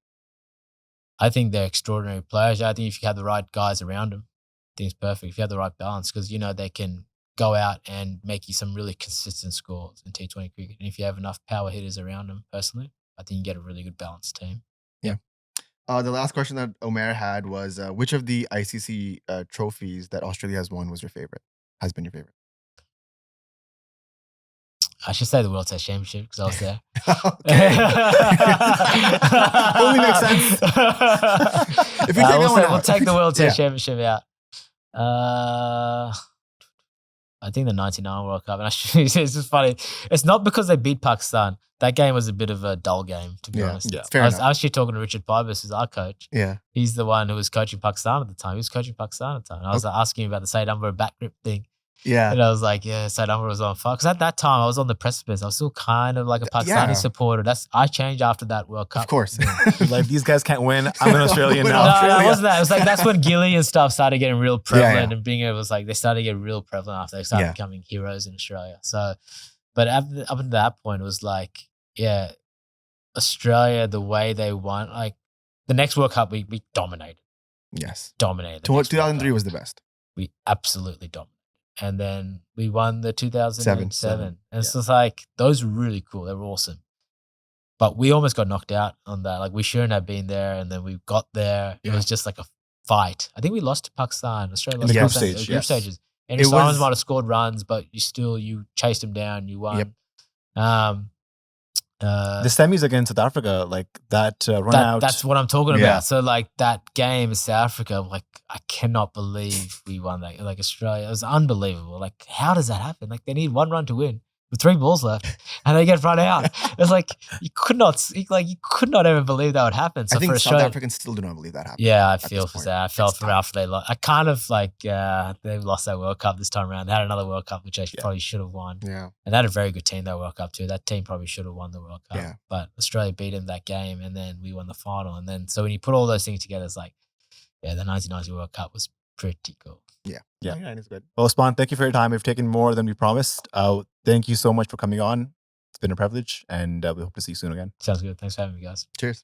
I think they're extraordinary players. I think if you have the right guys around them, I think it's perfect. If you have the right balance, because they can go out and make you some really consistent scores in T20 cricket. And if you have enough power hitters around them, personally, I think you get a really good balanced team. Yeah. The last question that Omer had was, which of the ICC trophies that Australia has won was your favorite? Has been your favorite? I should say the World Test Championship because I was there. Only makes sense. If we take that one out. We'll take the World Test Championship out. I think the 99 World Cup. And it's just funny. It's not because they beat Pakistan. That game was a bit of a dull game, to be honest. Yeah, I was actually talking to Richard Pybus, who's our coach. Yeah. He's the one who was coaching Pakistan at the time. He was coaching Pakistan at the time. And I was asking him about the Saeed Ajmal back grip thing. Yeah. And I was like, yeah, Saeed Ajmal was on fire. Because at that time, I was on the precipice. I was still kind of like a Pakistani supporter. I changed after that World Cup. Of course. Like, these guys can't win. I'm an Australian now. No, it wasn't that. It was like, that's when Gilly and stuff started getting real prevalent. And being able, it was like, they started to get real prevalent after they started becoming heroes in Australia. So, but up until that point, it was like, Australia, the way they won, like the next World Cup, we dominated. Yes. Dominated. 2003 was the best. We absolutely dominated. And then we won the 2007. And it's just like, those were really cool. They were awesome. But we almost got knocked out on that. Like, we shouldn't have been there. And then we got there. It was just like a fight. I think we lost to Pakistan. Australia lost to Pakistan in the group stages. And Simons might have scored runs, but you chased him down. You won. Yep. The semis against South Africa, like that run out. That's what I'm talking about. So like that game in South Africa, like I cannot believe we won that. Like Australia, it was unbelievable. Like, how does that happen? Like, they need 1 run to win with 3 balls left, and they get run out. It's like you could not ever believe that would happen. So I think for South Australia, Africans still do not believe that happened. Yeah, I feel for that. I felt for after they lost. I kind of like they lost that World Cup this time around. They had another World Cup which they probably should have won. Yeah, and they had a very good team that World Cup too. That team probably should have won the World Cup. Yeah. But Australia beat them that game, and then we won the final. And then so when you put all those things together, it's like, the 1990 World Cup was pretty cool. Yeah, it's good. Well, Usman, thank you for your time. We've taken more than we promised. Thank you so much for coming on. It's been a privilege, and we hope to see you soon again. Sounds good. Thanks for having me, guys. Cheers.